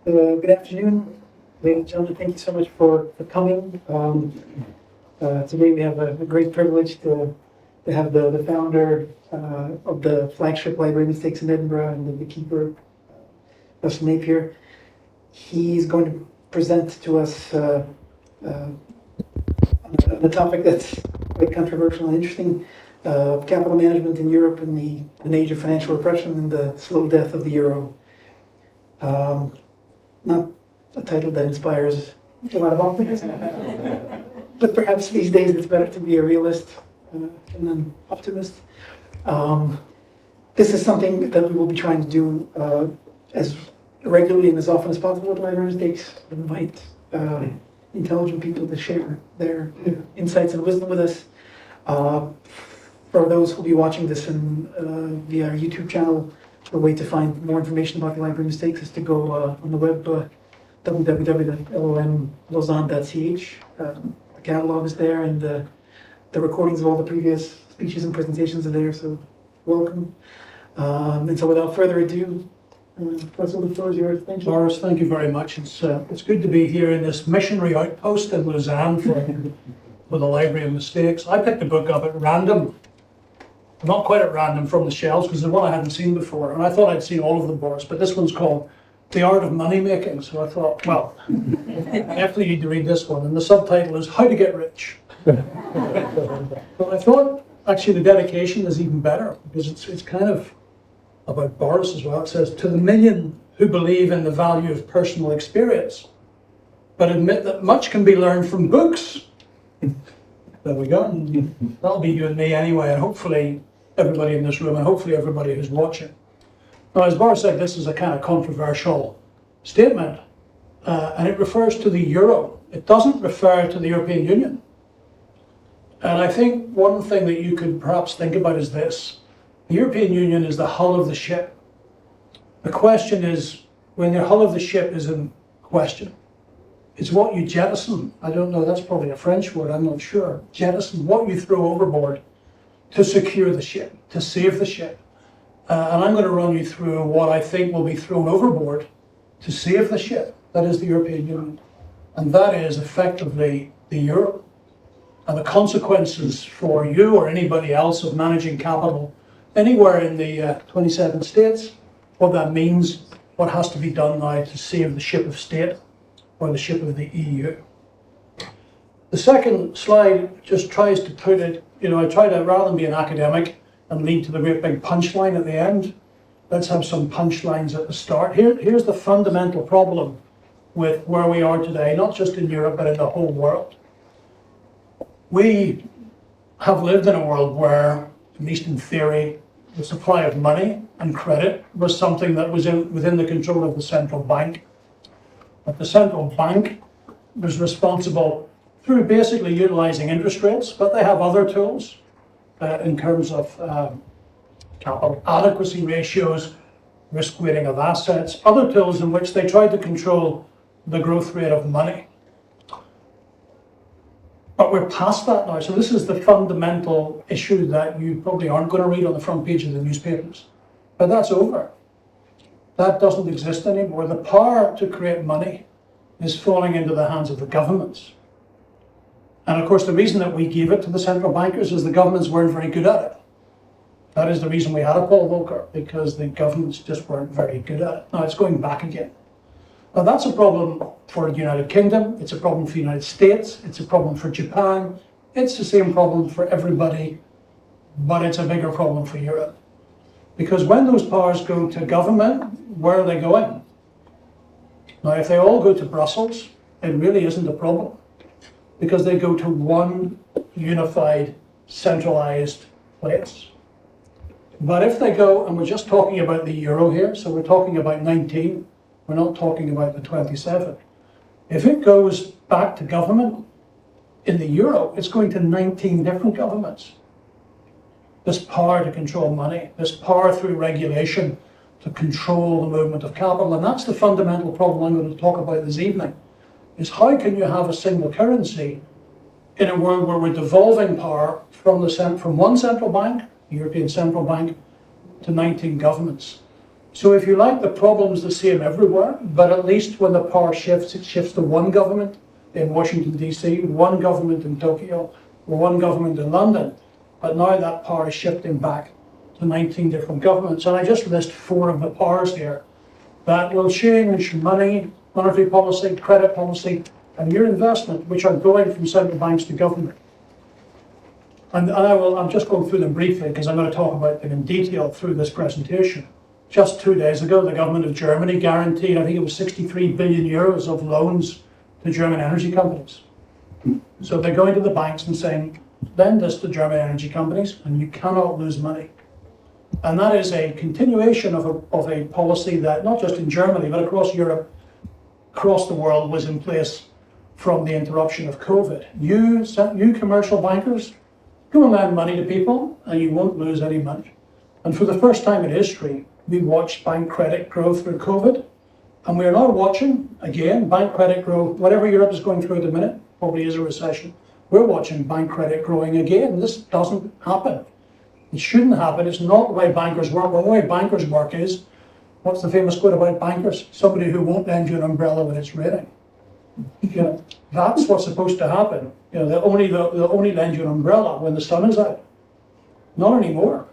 Good afternoon, ladies and gentlemen. Thank you so much for coming. Today we have a great privilege to have the founder of the flagship library mistakes in Edinburgh and the bookkeeper, Mr. Napier. He's going to present to us on a topic that's quite controversial and interesting, capital management in Europe in an age of financial repression and the slow death of the euro. Not a title that inspires a lot of optimism, but perhaps these days it's better to be a realist than an optimist. This is something that we will be trying to do as regularly and as often as possible at Library Mistakes. Invite intelligent people to share their insights and wisdom with us. For those who will be watching this via our YouTube channel, the way to find more information about the Library Mistakes is to go on the web, www.lomlausanne.ch. The catalog is there, and the recordings of all the previous speeches and presentations are there, so welcome. And so without further ado, Professor, the floor is yours. Thank you. Boris, thank you very much. It's good to be here in this missionary outpost in Lausanne for the Library of Mistakes. I picked the book up at random. Not quite at random from the shelves, because it's one I hadn't seen before, and I thought I'd seen all of them, Boris, but this one's called The Art of Money Making, so I thought, well, I definitely need to read this one, and the subtitle is How to Get Rich. But I thought, actually, the dedication is even better, because it's kind of about Boris as well. It says, to the million who believe in the value of personal experience, but admit that much can be learned from books. There we go. That'll be you and me anyway, and hopefully everybody in this room, and hopefully everybody who's watching. Now, as Boris said, this is a kind of controversial statement, and it refers to the euro. It doesn't refer to the European Union. And I think one thing that you could perhaps think about is this. The European Union is the hull of the ship. The question is, when the hull of the ship is in question, it's what you jettison. I don't know, that's probably a French word, I'm not sure. Jettison, what you throw overboard to secure the ship, to save the ship. And I'm going to run you through what I think will be thrown overboard to save the ship, that is the European Union. And that is effectively the euro. And the consequences for you or anybody else of managing capital anywhere in the 27 states, what that means, what has to be done now to save the ship of state or the ship of the EU. The second slide just tries to put it, I try to, rather than be an academic and lead to the great big punchline at the end, let's have some punchlines at the start. Here's the fundamental problem with where we are today, not just in Europe, but in the whole world. We have lived in a world where, at least in theory, the supply of money and credit was something that was within the control of the central bank. But the central bank was responsible through basically utilizing interest rates, but they have other tools in terms of capital adequacy ratios, risk weighting of assets, other tools in which they try to control the growth rate of money. But we're past that now, so this is the fundamental issue that you probably aren't going to read on the front page of the newspapers. But that's over. That doesn't exist anymore. The power to create money is falling into the hands of the governments. And of course, the reason that we gave it to the central bankers is the governments weren't very good at it. That is the reason we had a Paul Volcker, because the governments just weren't very good at it. Now it's going back again. Now that's a problem for the United Kingdom, it's a problem for the United States, it's a problem for Japan, it's the same problem for everybody, but it's a bigger problem for Europe. Because when those powers go to government, where are they going? Now if they all go to Brussels, it really isn't a problem, because they go to one unified, centralized place. But if they go, and we're just talking about the euro here, so we're talking about 19, we're not talking about the 27. If it goes back to government in the euro, it's going to 19 different governments. This power to control money, this power through regulation to control the movement of capital, and that's the fundamental problem I'm going to talk about this evening, is how can you have a single currency in a world where we're devolving power from one central bank, the European Central Bank, to 19 governments. So if you like, the problem's the same everywhere, but at least when the power shifts, it shifts to one government in Washington, DC, one government in Tokyo, or one government in London. But now that power is shifting back to 19 different governments. And I just list 4 of the powers here that will change money, monetary policy, credit policy, and your investment, which are going from central banks to government. And I'm just going through them briefly because I'm going to talk about them in detail through this presentation. Just 2 days ago, the government of Germany guaranteed, I think it was 63 billion euros of loans to German energy companies. So they're going to the banks and saying, lend this to German energy companies and you cannot lose money. And that is a continuation of a policy that not just in Germany, but across Europe, across the world was in place from the interruption of COVID. You commercial bankers, go and lend money to people and you won't lose any money. And for the first time in history, we watched bank credit grow through COVID. And we are now watching, again, bank credit grow. Whatever Europe is going through at the minute, probably is a recession. We're watching bank credit growing again. This doesn't happen. It shouldn't happen. It's not the way bankers work. Well, the way bankers work is, what's the famous quote about bankers? Somebody who won't lend you an umbrella when it's raining. You know, that's what's supposed to happen. You know, they'll only lend you an umbrella when the sun is out. Not anymore,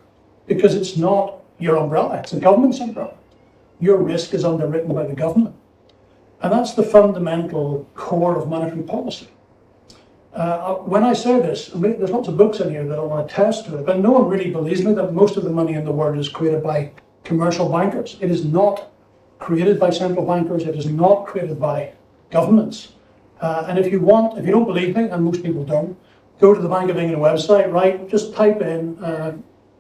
because it's not your umbrella, it's the government's umbrella. Your risk is underwritten by the government. And that's the fundamental core of monetary policy. When I say this, I mean, there's lots of books in here that I want to attest to it, but no one really believes me that most of the money in the world is created by commercial bankers. It is not created by central bankers. It is not created by governments. And if you don't believe me, and most people don't, go to the Bank of England website, right? Just type in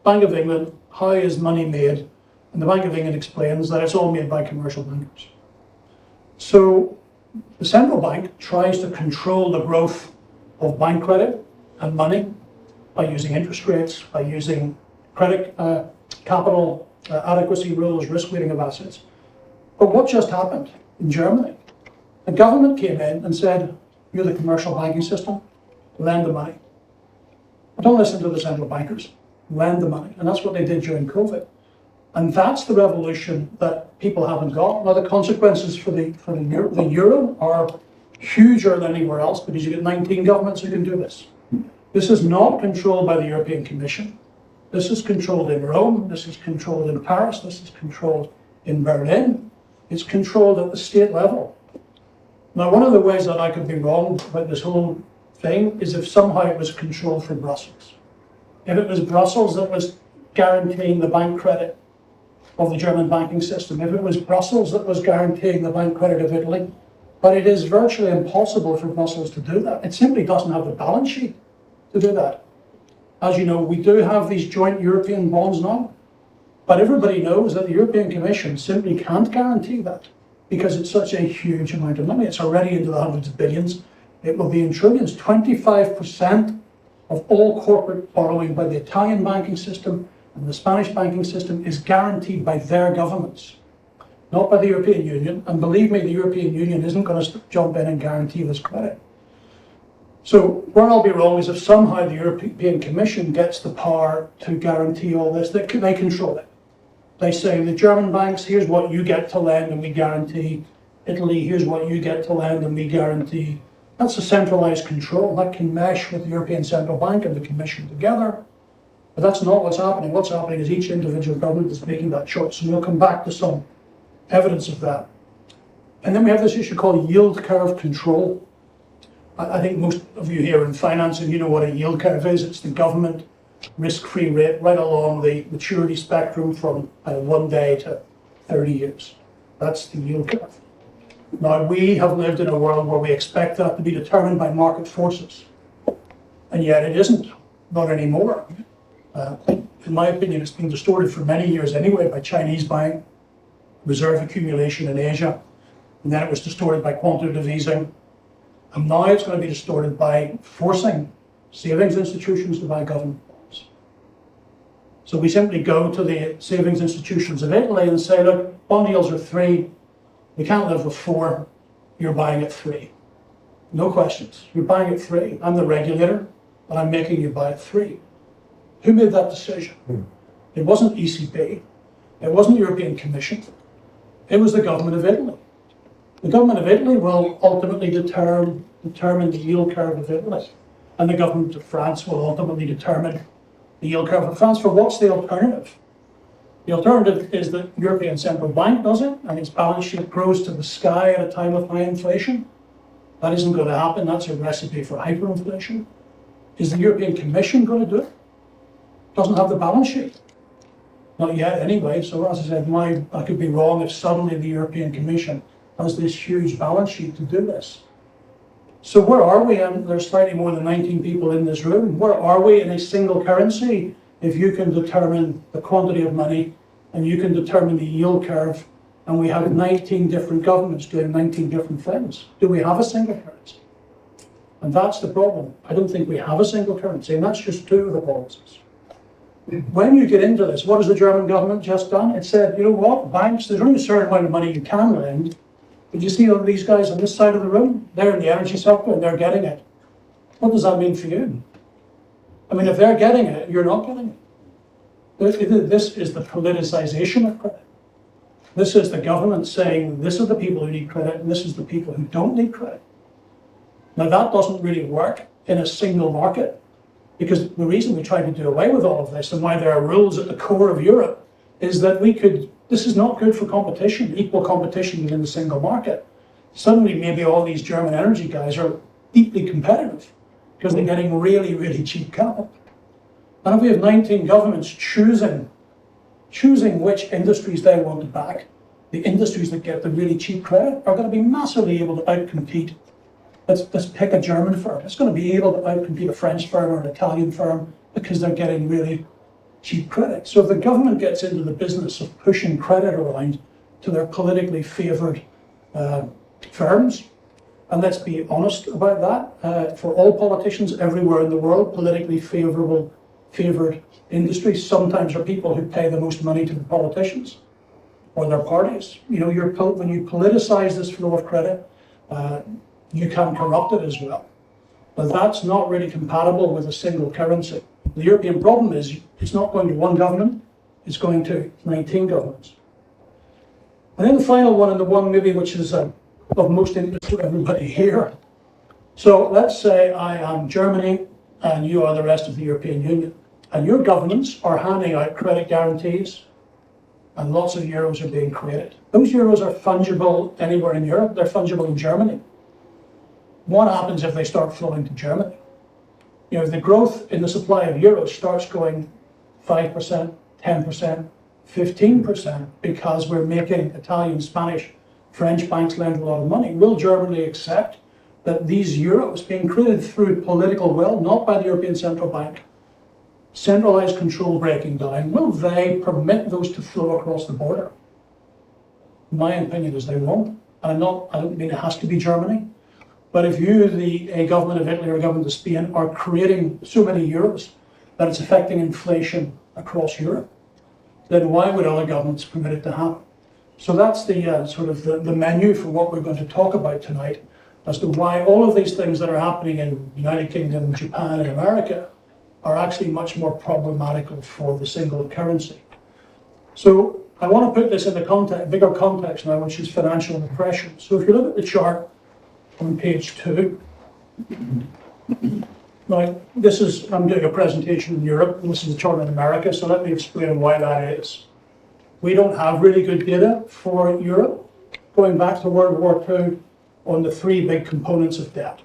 Bank of England, how is money made? And the Bank of England explains that it's all made by commercial bankers. So the central bank tries to control the growth of bank credit and money by using interest rates, by using credit capital adequacy rules, risk weighting of assets. But what just happened in Germany? The government came in and said, you're the commercial banking system, lend the money. Don't listen to the central bankers, lend the money. And that's what they did during COVID. And that's the revolution that people haven't got. Now the consequences for the euro are huger than anywhere else because you get 19 governments who can do this. This is not controlled by the European Commission. This is controlled in Rome, this is controlled in Paris, this is controlled in Berlin. It's controlled at the state level. Now one of the ways that I could be wrong about this whole thing is if somehow it was controlled from Brussels. If it was Brussels that was guaranteeing the bank credit of the German banking system, if it was Brussels that was guaranteeing the bank credit of Italy, but it is virtually impossible for Brussels to do that. It simply doesn't have the balance sheet to do that. As you know, we do have these joint European bonds now, but everybody knows that the European Commission simply can't guarantee that because it's such a huge amount of money. It's already into the hundreds of billions. It will be in trillions. 25% of all corporate borrowing by the Italian banking system and the Spanish banking system is guaranteed by their governments, not by the European Union. And believe me, the European Union isn't going to jump in and guarantee this credit. So where I'll be wrong is if somehow the European Commission gets the power to guarantee all this, they control it. They say, the German banks, here's what you get to lend and we guarantee. Italy, here's what you get to lend and we guarantee. That's a centralized control. That can mesh with the European Central Bank and the Commission together. But that's not what's happening. What's happening is each individual government is making that choice. And we'll come back to some evidence of that. And then we have this issue called yield curve control. I think most of you here in finance, and you know what a yield curve is. It's the government risk-free rate right along the maturity spectrum from 1 day to 30 years. That's the yield curve. Now, we have lived in a world where we expect that to be determined by market forces. And yet it isn't, not anymore. In my opinion, it's been distorted for many years anyway by Chinese buying, reserve accumulation in Asia, and then it was distorted by quantitative easing. And now it's going to be distorted by forcing savings institutions to buy government bonds. So we simply go to the savings institutions of Italy and say, look, bond yields are 3, we can't live with 4, you're buying at 3. No questions, you're buying at 3. I'm the regulator, but I'm making you buy at 3. Who made that decision? It wasn't ECB. It wasn't the European Commission. It was the government of Italy. The government of Italy will ultimately determine the yield curve of Italy. And the government of France will ultimately determine the yield curve of France. For what's the alternative? The alternative is that the European Central Bank does it, and its balance sheet grows to the sky at a time of high inflation. That isn't going to happen. That's a recipe for hyperinflation. Is the European Commission going to do it? Doesn't have the balance sheet. Not yet, anyway. So as I said, I could be wrong if suddenly the European Commission has this huge balance sheet to do this. So where are we? And there's slightly more than 19 people in this room. Where are we in a single currency if you can determine the quantity of money and you can determine the yield curve, and we have 19 different governments doing 19 different things? Do we have a single currency? And that's the problem. I don't think we have a single currency, and that's just two of the policies. When you get into this, what has the German government just done? It said, you know what, banks, there's only a certain amount of money you can lend. But you see all these guys on this side of the room? They're in the energy sector and they're getting it. What does that mean for you? I mean, if they're getting it, you're not getting it. This is the politicization of credit. This is the government saying, this is the people who need credit and this is the people who don't need credit. Now that doesn't really work in a single market, because the reason we try to do away with all of this and why there are rules at the core of Europe is that this is not good for competition, equal competition within the single market. Suddenly maybe all these German energy guys are deeply competitive because they're getting really, really cheap capital. And if we have 19 governments choosing which industries they want to back, the industries that get the really cheap credit are going to be massively able to outcompete. Let's pick a German firm. It's going to be able to outcompete a French firm or an Italian firm because they're getting really cheap credit. So if the government gets into the business of pushing credit around to their politically favoured firms, and let's be honest about that, for all politicians everywhere in the world, politically favoured industries sometimes are people who pay the most money to the politicians or their parties. You know, when you politicize this flow of credit, you can corrupt it as well. But that's not really compatible with a single currency. The European problem is it's not going to one government, it's going to 19 governments. And then the final one, and the one maybe which is of most interest to everybody here. So let's say I am Germany and you are the rest of the European Union. And your governments are handing out credit guarantees and lots of euros are being created. Those euros are fungible anywhere in Europe, they're fungible in Germany. What happens if they start flowing to Germany? You know, if the growth in the supply of euros starts going 5%, 10%, 15%, because we're making Italian, Spanish, French banks lend a lot of money, will Germany accept that these euros being created through political will, not by the European Central Bank, centralized control breaking down, will they permit those to flow across the border? My opinion is they won't. And I don't mean it has to be Germany. But if you, a government of Italy or a government of Spain, are creating so many euros that it's affecting inflation across Europe, then why would other governments permit it to happen? So that's the sort of the menu for what we're going to talk about tonight, as to why all of these things that are happening in the United Kingdom, Japan, and America are actually much more problematical for the single currency. So I want to put this in the bigger context now, which is financial repression. So if you look at the chart on page 2. Now, I'm doing a presentation in Europe, and this is a chart in America, so let me explain why that is. We don't have really good data for Europe, going back to World War II, on the three big components of debt.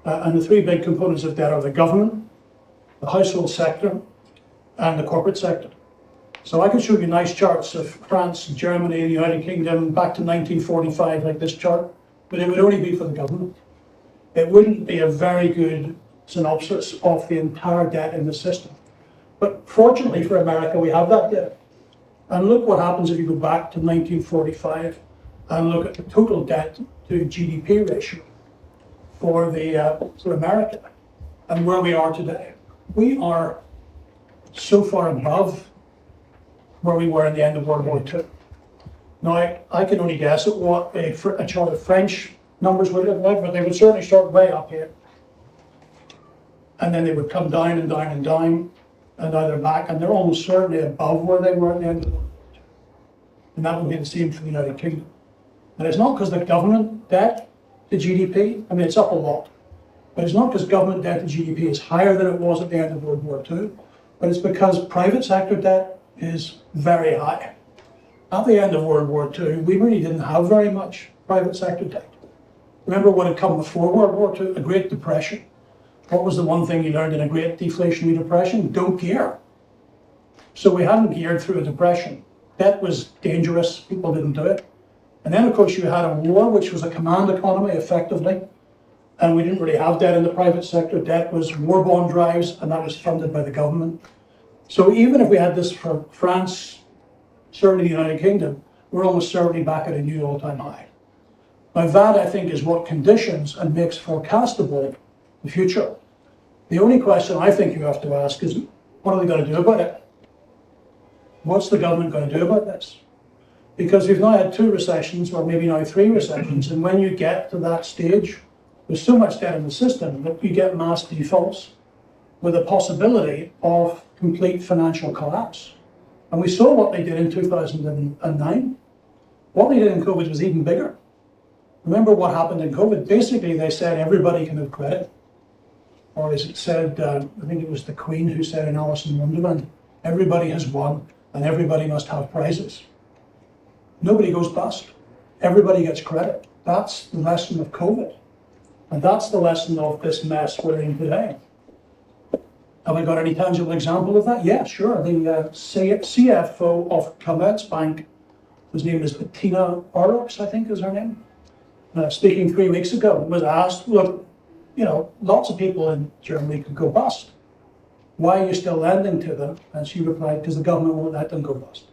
And the three big components of debt are the government, the household sector, and the corporate sector. So I could show you nice charts of France, Germany, the United Kingdom, back to 1945, like this chart. But it would only be for the government. It wouldn't be a very good synopsis of the entire debt in the system. But fortunately for America, we have that data. And look what happens if you go back to 1945 and look at the total debt to GDP ratio for America and where we are today. We are so far above where we were at the end of World War II. Now, I can only guess at what a chart of French numbers would look like, but they would certainly start way up here. And then they would come down and down and down, and now they're back, and they're almost certainly above where they were at the end of the World War II. And that would be the same for the United Kingdom. And it's not because the government debt to GDP, I mean, it's up a lot, but it's not because government debt to GDP is higher than it was at the end of World War II, but it's because private sector debt is very high. At the end of World War II, we really didn't have very much private sector debt. Remember what had come before World War II? A Great Depression. What was the one thing you learned in a great deflationary depression? Don't gear. So we hadn't geared through a depression. Debt was dangerous, people didn't do it. And then of course you had a war, which was a command economy effectively, and we didn't really have debt in the private sector. Debt was war bond drives, and that was funded by the government. So even if we had this for France, certainly the United Kingdom, we're almost certainly back at a new all-time high. Now that, I think, is what conditions and makes forecastable the future. The only question I think you have to ask is, what are they going to do about it? What's the government going to do about this? Because we've now had 2 recessions, or maybe now 3 recessions, and when you get to that stage, there's so much debt in the system that you get mass defaults with a possibility of complete financial collapse. And we saw what they did in 2009. What they did in COVID was even bigger. Remember what happened in COVID? Basically, they said everybody can have credit. Or as it said, I think it was the Queen who said in Alice in Wonderland, everybody has won and everybody must have prizes. Nobody goes bust. Everybody gets credit. That's the lesson of COVID. And that's the lesson of this mess we're in today. Have I got any tangible example of that? Yeah, sure. The CFO of Commerzbank, whose name is Bettina Orlops, I think is her name, speaking 3 weeks ago, was asked, look, you know, lots of people in Germany could go bust. Why are you still lending to them? And she replied, because the government won't let them go bust.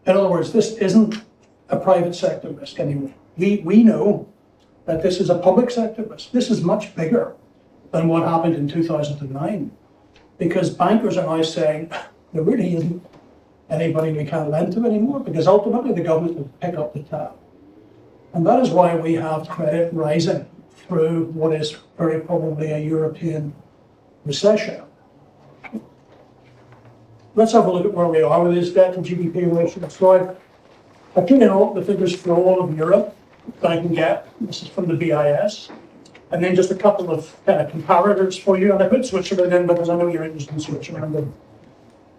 In other words, this isn't a private sector risk anymore. We know that this is a public sector risk. This is much bigger than what happened in 2009, because bankers are now saying there really isn't anybody we can't lend to anymore, because ultimately the government will pick up the tab. And that is why we have credit rising through what is very probably a European recession. Let's have a look at where we are with this debt to GDP ratio. So I've put in all the figures for all of Europe that I can get. This is from the BIS. And then just a couple of kind of comparators for you. And I put Switzerland in because I know you're interested in Switzerland.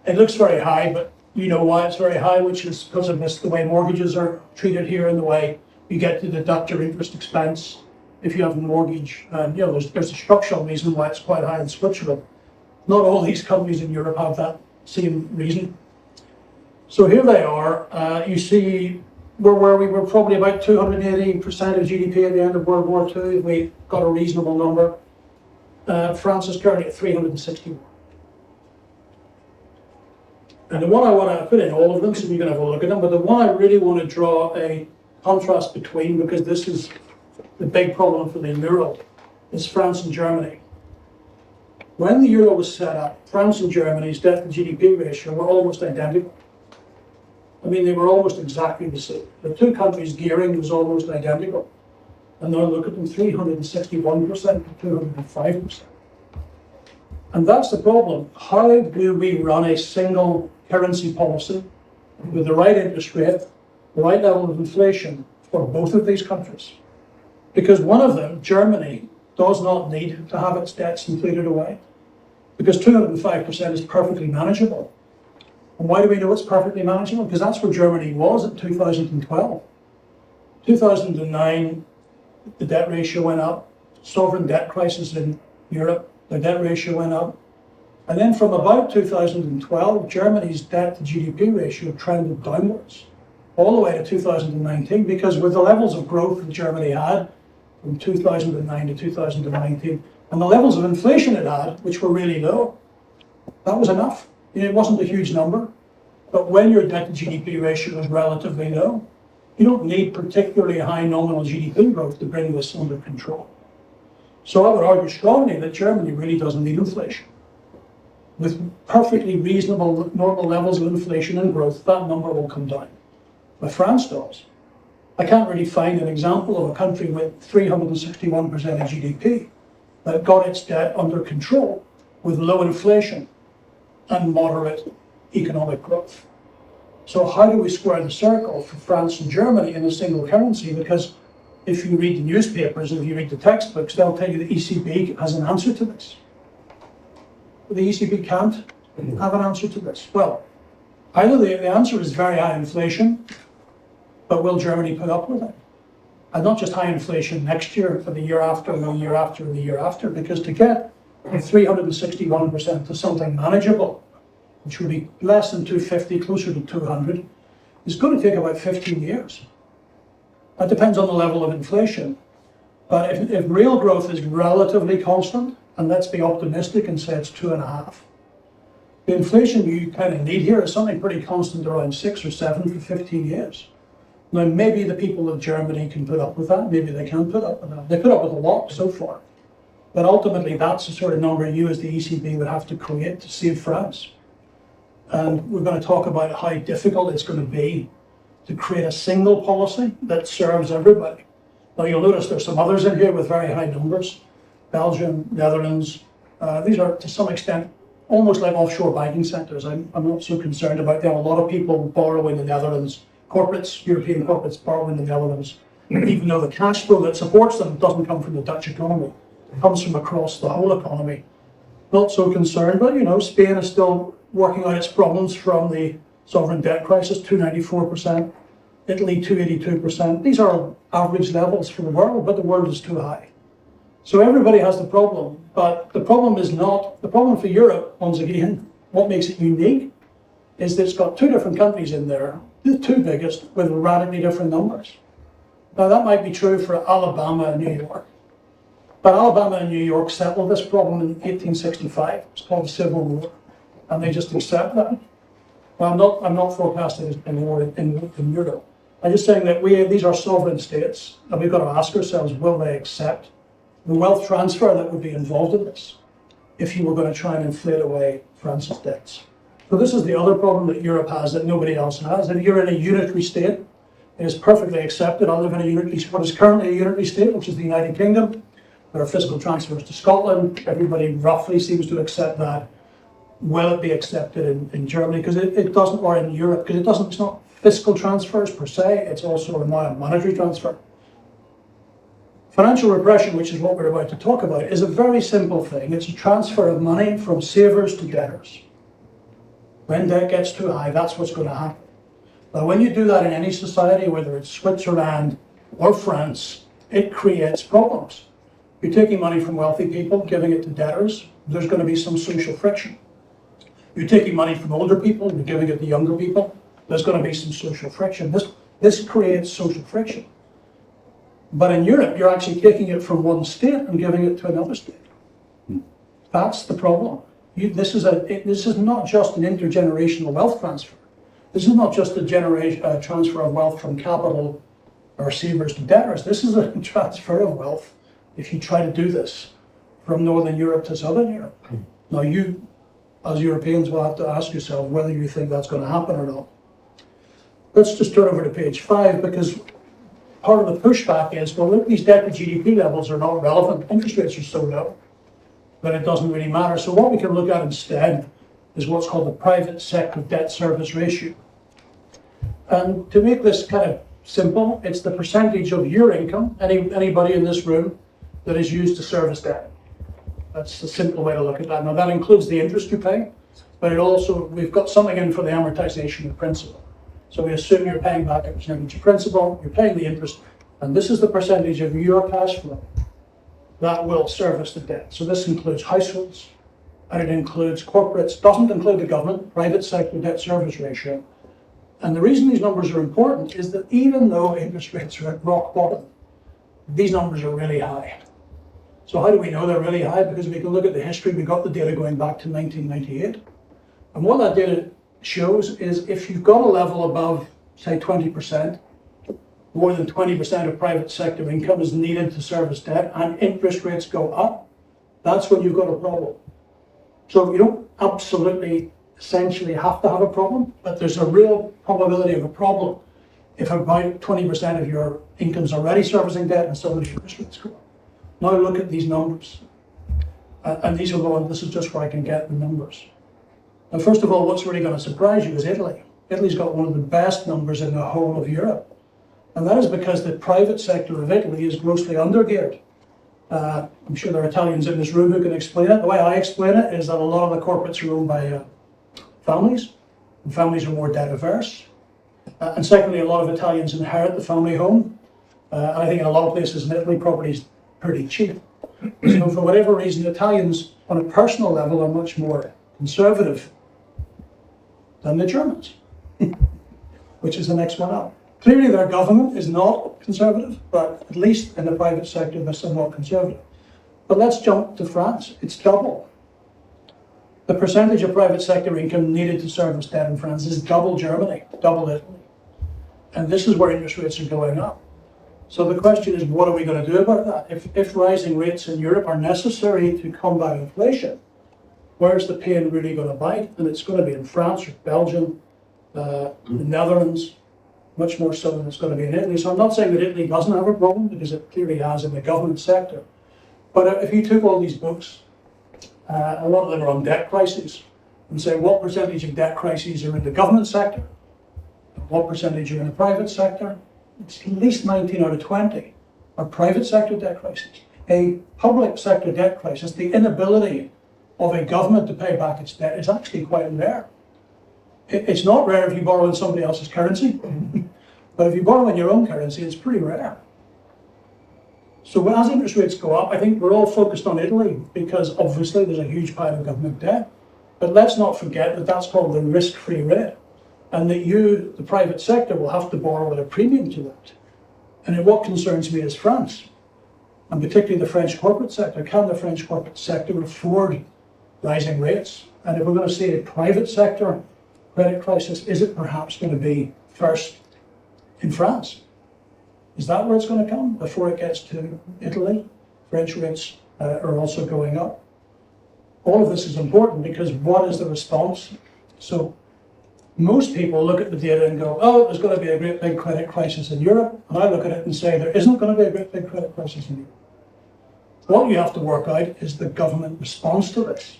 It looks very high, but you know why it's very high, which is because of this, the way mortgages are treated here and the way you get to deduct your interest expense if you have a mortgage. And you know, there's a structural reason why it's quite high in Switzerland. Not all these countries in Europe have that same reason. So here they are. You see where we were probably about 280% of GDP at the end of World War II. We got a reasonable number. France is currently at 361. And the one I want to put in all of them, so you can have a look at them, but the one I really want to draw a contrast between, because this is the big problem for the euro, is France and Germany. When the euro was set up, France and Germany's debt to GDP ratio were almost identical. I mean, they were almost exactly the same. The 2 countries' gearing was almost identical. And now look at them, 361% to 205%. And that's the problem. How do we run a single currency policy with the right interest rate, the right level of inflation for both of these countries? Because one of them, Germany, does not need to have its debts inflated away, because 205% is perfectly manageable. And why do we know it's perfectly manageable? Because that's where Germany was in 2012. 2009, the debt ratio went up. Sovereign debt crisis in Europe, the debt ratio went up. And then from about 2012, Germany's debt to GDP ratio trended downwards, all the way to 2019, because with the levels of growth that Germany had from 2009 to 2019, and the levels of inflation it had, which were really low, that was enough. It wasn't a huge number, but when your debt to GDP ratio is relatively low, you don't need particularly high nominal GDP growth to bring this under control. So I would argue strongly that Germany really doesn't need inflation. With perfectly reasonable normal levels of inflation and growth, that number will come down. But France does. I can't really find an example of a country with 361% of GDP that got its debt under control with low inflation and moderate economic growth. So how do we square the circle for France and Germany in a single currency? Because if you read the newspapers and if you read the textbooks, they'll tell you the ECB has an answer to this. The ECB can't have an answer to this. Well, either the answer is very high inflation, but will Germany put up with it? And not just high inflation next year, but the year after, and the year after, and the year after, because to get from 361% to something manageable, which would be less than 250, closer to 200, is going to take about 15 years. That depends on the level of inflation. But if real growth is relatively constant, and let's be optimistic and say it's 2.5, the inflation you kind of need here is something pretty constant around 6 or 7 for 15 years. Now, maybe the people of Germany can put up with that, maybe they can't put up with that. They put up with a lot so far. But ultimately, that's the sort of number you as the ECB would have to create to save France. And we're going to talk about how difficult it's going to be to create a single policy that serves everybody. Now, you'll notice there's some others in here with very high numbers. Belgium, Netherlands, these are to some extent almost like offshore banking centres. I'm not so concerned about them. A lot of people borrow in the Netherlands, corporates, European corporates borrow in the Netherlands, even though the cash flow that supports them doesn't come from the Dutch economy. It comes from across the whole economy. Not so concerned, but Spain is still working out its problems from the sovereign debt crisis, 294%, Italy 282%. These are average levels for the world, but the world is too high. So everybody has the problem, but the problem is not, the problem for Europe, once again, what makes it unique is that it's got two different countries in there, the two biggest, with radically different numbers. Now that might be true for Alabama and New York, but Alabama and New York settled this problem in 1865. It's called the Civil War, and they just accept that. Well, I'm not forecasting any war in Europe. I'm just saying that these are sovereign states, and we've got to ask ourselves, will they accept the wealth transfer that would be involved in this if you were going to try and inflate away France's debts? So this is the other problem that Europe has that nobody else has. If you're in a unitary state, it is perfectly accepted. I live in what is currently a unitary state, which is the United Kingdom. There are fiscal transfers to Scotland. Everybody roughly seems to accept that. Will it be accepted in Germany? Because it doesn't, or in Europe, because it's not fiscal transfers per se, it's also a monetary transfer. Financial repression, which is what we're about to talk about, is a very simple thing. It's a transfer of money from savers to debtors. When debt gets too high, that's what's going to happen. Now, when you do that in any society, whether it's Switzerland or France, it creates problems. You're taking money from wealthy people, giving it to debtors, there's going to be some social friction. You're taking money from older people, you're giving it to younger people, there's going to be some social friction. This creates social friction. But in Europe, you're actually taking it from one state and giving it to another state. That's the problem. This is not just an intergenerational wealth transfer. This is not just a transfer of wealth from capital or savers to debtors. This is a transfer of wealth, if you try to do this, from Northern Europe to Southern Europe. Now you, as Europeans, will have to ask yourself whether you think that's going to happen or not. Let's just turn over to page 5, because part of the pushback is, well, look, these debt to GDP levels are not relevant. Interest rates are so low that it doesn't really matter. So what we can look at instead is what's called the private sector debt service ratio. And to make this kind of simple, it's the percentage of your income, anybody in this room, that is used to service debt. That's the simple way to look at that. Now that includes the interest you pay, but it also, we've got something in for the amortization of principal. So we assume you're paying back a percentage of principal, you're paying the interest, and this is the percentage of your cash flow that will service the debt. So this includes households, and it includes corporates, doesn't include the government, private sector debt service ratio. And the reason these numbers are important is that even though interest rates are at rock bottom, these numbers are really high. So how do we know they're really high? Because we can look at the history. We got the data going back to 1998. And what that data shows is if you've got a level above, say, 20%, more than 20% of private sector income is needed to service debt, and interest rates go up, that's when you've got a problem. So you don't absolutely, essentially have to have a problem, but there's a real probability of a problem if about 20% of your income is already servicing debt and suddenly interest rates go up. Now look at these numbers. And this is just where I can get the numbers. Now, first of all, what's really going to surprise you is Italy. Italy's got one of the best numbers in the whole of Europe. And that is because the private sector of Italy is grossly undergeared. I'm sure there are Italians in this room who can explain it. The way I explain it is that a lot of the corporates are owned by families, and families are more debt averse. And secondly, a lot of Italians inherit the family home. And I think in a lot of places in Italy, property is pretty cheap. So for whatever reason, Italians on a personal level are much more conservative than the Germans, which is the next one up. Clearly their government is not conservative, but at least in the private sector they're somewhat conservative. But let's jump to France. It's double. The percentage of private sector income needed to service debt in France is double Germany, double Italy. And this is where interest rates are going up. So the question is, what are we going to do about that? If rising rates in Europe are necessary to combat inflation, where's the pain really going to bite? And it's going to be in France or Belgium, the Netherlands, much more so than it's going to be in Italy. So I'm not saying that Italy doesn't have a problem, because it clearly has in the government sector. But if you took all these books, a lot of them are on debt crises, and say what percentage of debt crises are in the government sector, what percentage are in the private sector, it's at least 19 out of 20 are private sector debt crises. A public sector debt crisis, the inability of a government to pay back its debt, is actually quite rare. It's not rare if you borrow in somebody else's currency, but if you borrow in your own currency, it's pretty rare. So as interest rates go up, I think we're all focused on Italy because obviously there's a huge pile of government debt. But let's not forget that that's called the risk-free rate, and that you, the private sector, will have to borrow at a premium to that. And what concerns me is France, and particularly the French corporate sector. Can the French corporate sector afford rising rates? And if we're going to see a private sector credit crisis, is it perhaps going to be first in France? Is that where it's going to come before it gets to Italy? French rates are also going up. All of this is important because what is the response? So most people look at the data and go, oh, there's going to be a great big credit crisis in Europe. And I look at it and say, there isn't going to be a great big credit crisis in Europe. What you have to work out is the government response to this.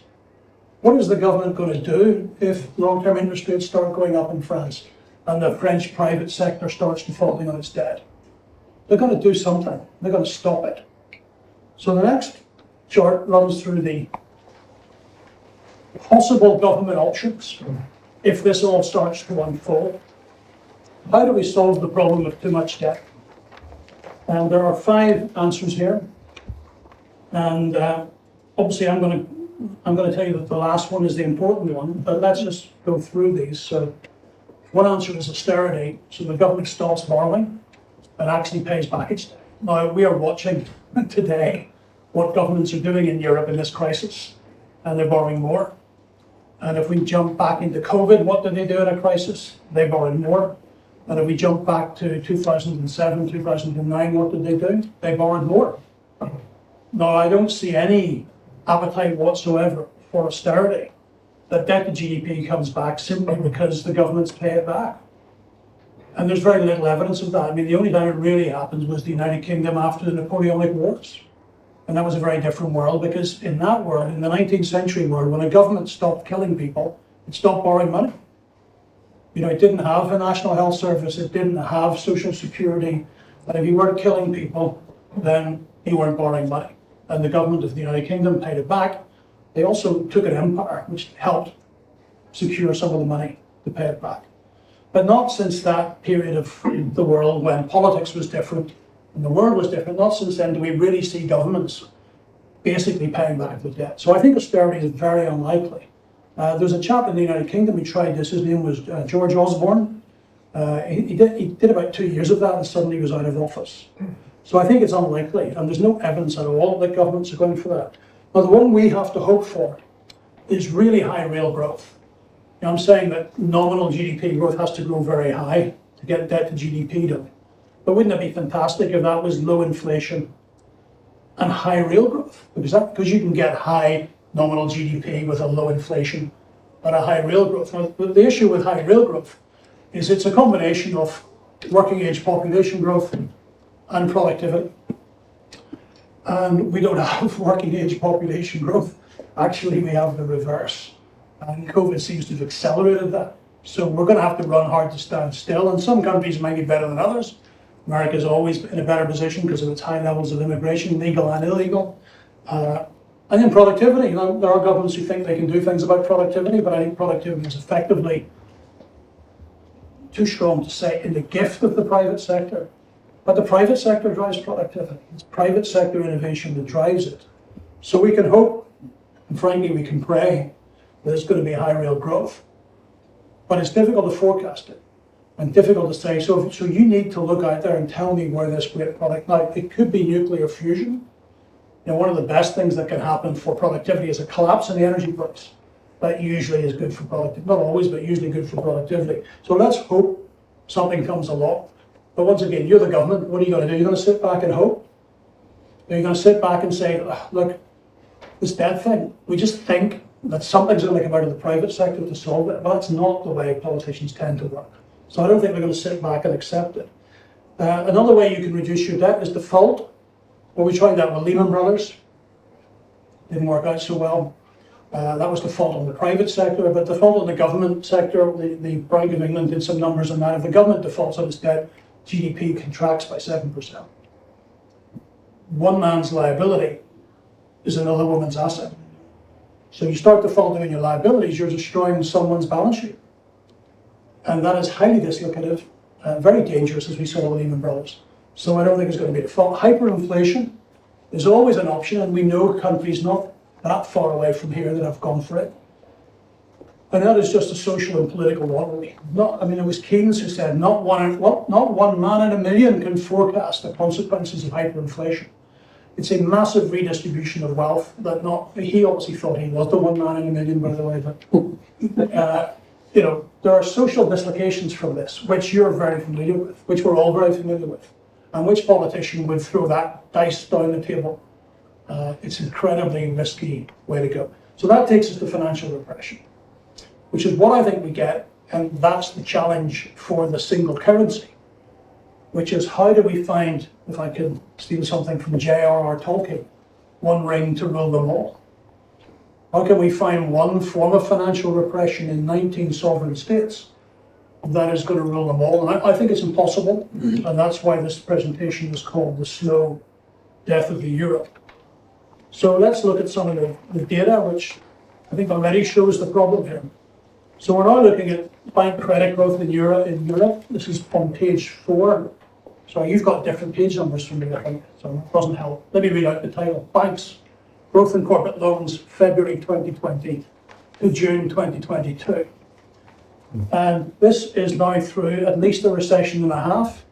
What is the government going to do if long-term interest rates start going up in France and the French private sector starts defaulting on its debt? They're going to do something. They're going to stop it. So the next chart runs through the possible government options if this all starts to unfold. How do we solve the problem of too much debt? And there are 5 answers here. And obviously I'm going to tell you that the last one is the important one, but let's just go through these. So one answer is austerity. So the government stops borrowing and actually pays back its debt. Now we are watching today what governments are doing in Europe in this crisis, and they're borrowing more. And if we jump back into COVID, what did they do in a crisis? They borrowed more. And if we jump back to 2007, 2009, what did they do? They borrowed more. Now, I don't see any appetite whatsoever for austerity. The debt to GDP comes back simply because the governments pay it back. And there's very little evidence of that. I mean, the only time it really happens was the United Kingdom after the Napoleonic Wars. And that was a very different world because in that world, in the 19th century world, when a government stopped killing people, it stopped borrowing money. You know, it didn't have a national health service, it didn't have social security, and if you weren't killing people, then you weren't borrowing money. And the government of the United Kingdom paid it back. They also took an empire, which helped secure some of the money to pay it back. But not since that period of the world when politics was different and the world was different, not since then do we really see governments basically paying back the debt. So I think austerity is very unlikely. There's a chap in the United Kingdom who tried this. His name was George Osborne. He did about 2 years of that and suddenly he was out of office. So I think it's unlikely, and there's no evidence at all that governments are going for that. But the one we have to hope for is really high real growth. You know, I'm saying that nominal GDP growth has to grow very high to get debt to GDP down. But wouldn't it be fantastic if that was low inflation and high real growth? Because you can get high nominal GDP with a low inflation and a high real growth. Now, the issue with high real growth is it's a combination of working age population growth and productivity. And we don't have working age population growth. Actually, we have the reverse. And COVID seems to have accelerated that. So we're going to have to run hard to stand still, and some countries might be better than others. America's always in a better position because of its high levels of immigration, legal and illegal. And then productivity. You know, there are governments who think they can do things about productivity, but I think productivity is effectively too strong to say in the gift of the private sector. But the private sector drives productivity. It's private sector innovation that drives it. So we can hope, and frankly we can pray, that it's going to be high real growth. But it's difficult to forecast it and difficult to say. So you need to look out there and tell me where this great product, now it could be nuclear fusion. You know, one of the best things that can happen for productivity is a collapse in the energy price. That usually is good for productivity, not always, but usually good for productivity. So let's hope something comes along. But once again, you're the government, what are you going to do? You're going to sit back and hope? Are you going to sit back and say, look, this debt thing, we just think that something's going to come out of the private sector to solve it, but that's not the way politicians tend to work. So I don't think we're going to sit back and accept it. Another way you can reduce your debt is default. Well, we tried that with Lehman Brothers. Didn't work out so well. That was default on the private sector, but default on the government sector, the Bank of England did some numbers on that. If the government defaults on its debt, GDP contracts by 7%. One man's liability is another woman's asset. So you start defaulting on your liabilities, you're destroying someone's balance sheet. And that is highly dislocative, very dangerous, as we saw with Lehman Brothers. So I don't think it's going to be a default. Hyperinflation is always an option, and we know countries not that far away from here that have gone for it. And that is just a social and political lottery. It was Keynes who said, not one man in a million can forecast the consequences of hyperinflation. It's a massive redistribution of wealth that he obviously thought he was the one man in a million, by the way, but there are social dislocations from this, which you're very familiar with, which we're all very familiar with, and which politician would throw that dice down the table. It's an incredibly risky way to go. So that takes us to financial repression, which is what I think we get, and that's the challenge for the single currency, which is how do we find, if I can steal something from J.R.R. Tolkien, one ring to rule them all? How can we find one form of financial repression in 19 sovereign states that is going to rule them all? And I think it's impossible, and that's why this presentation is called The Slow Death of the Euro. So let's look at some of the data, which I think already shows the problem here. So we're now looking at bank credit growth in Europe. This is on page 4. Sorry, you've got different page numbers from me, I think, so it doesn't help. Let me read out the title. Banks, growth in corporate loans, February 2020 to June 2022. And this is now through at least a recession and a half,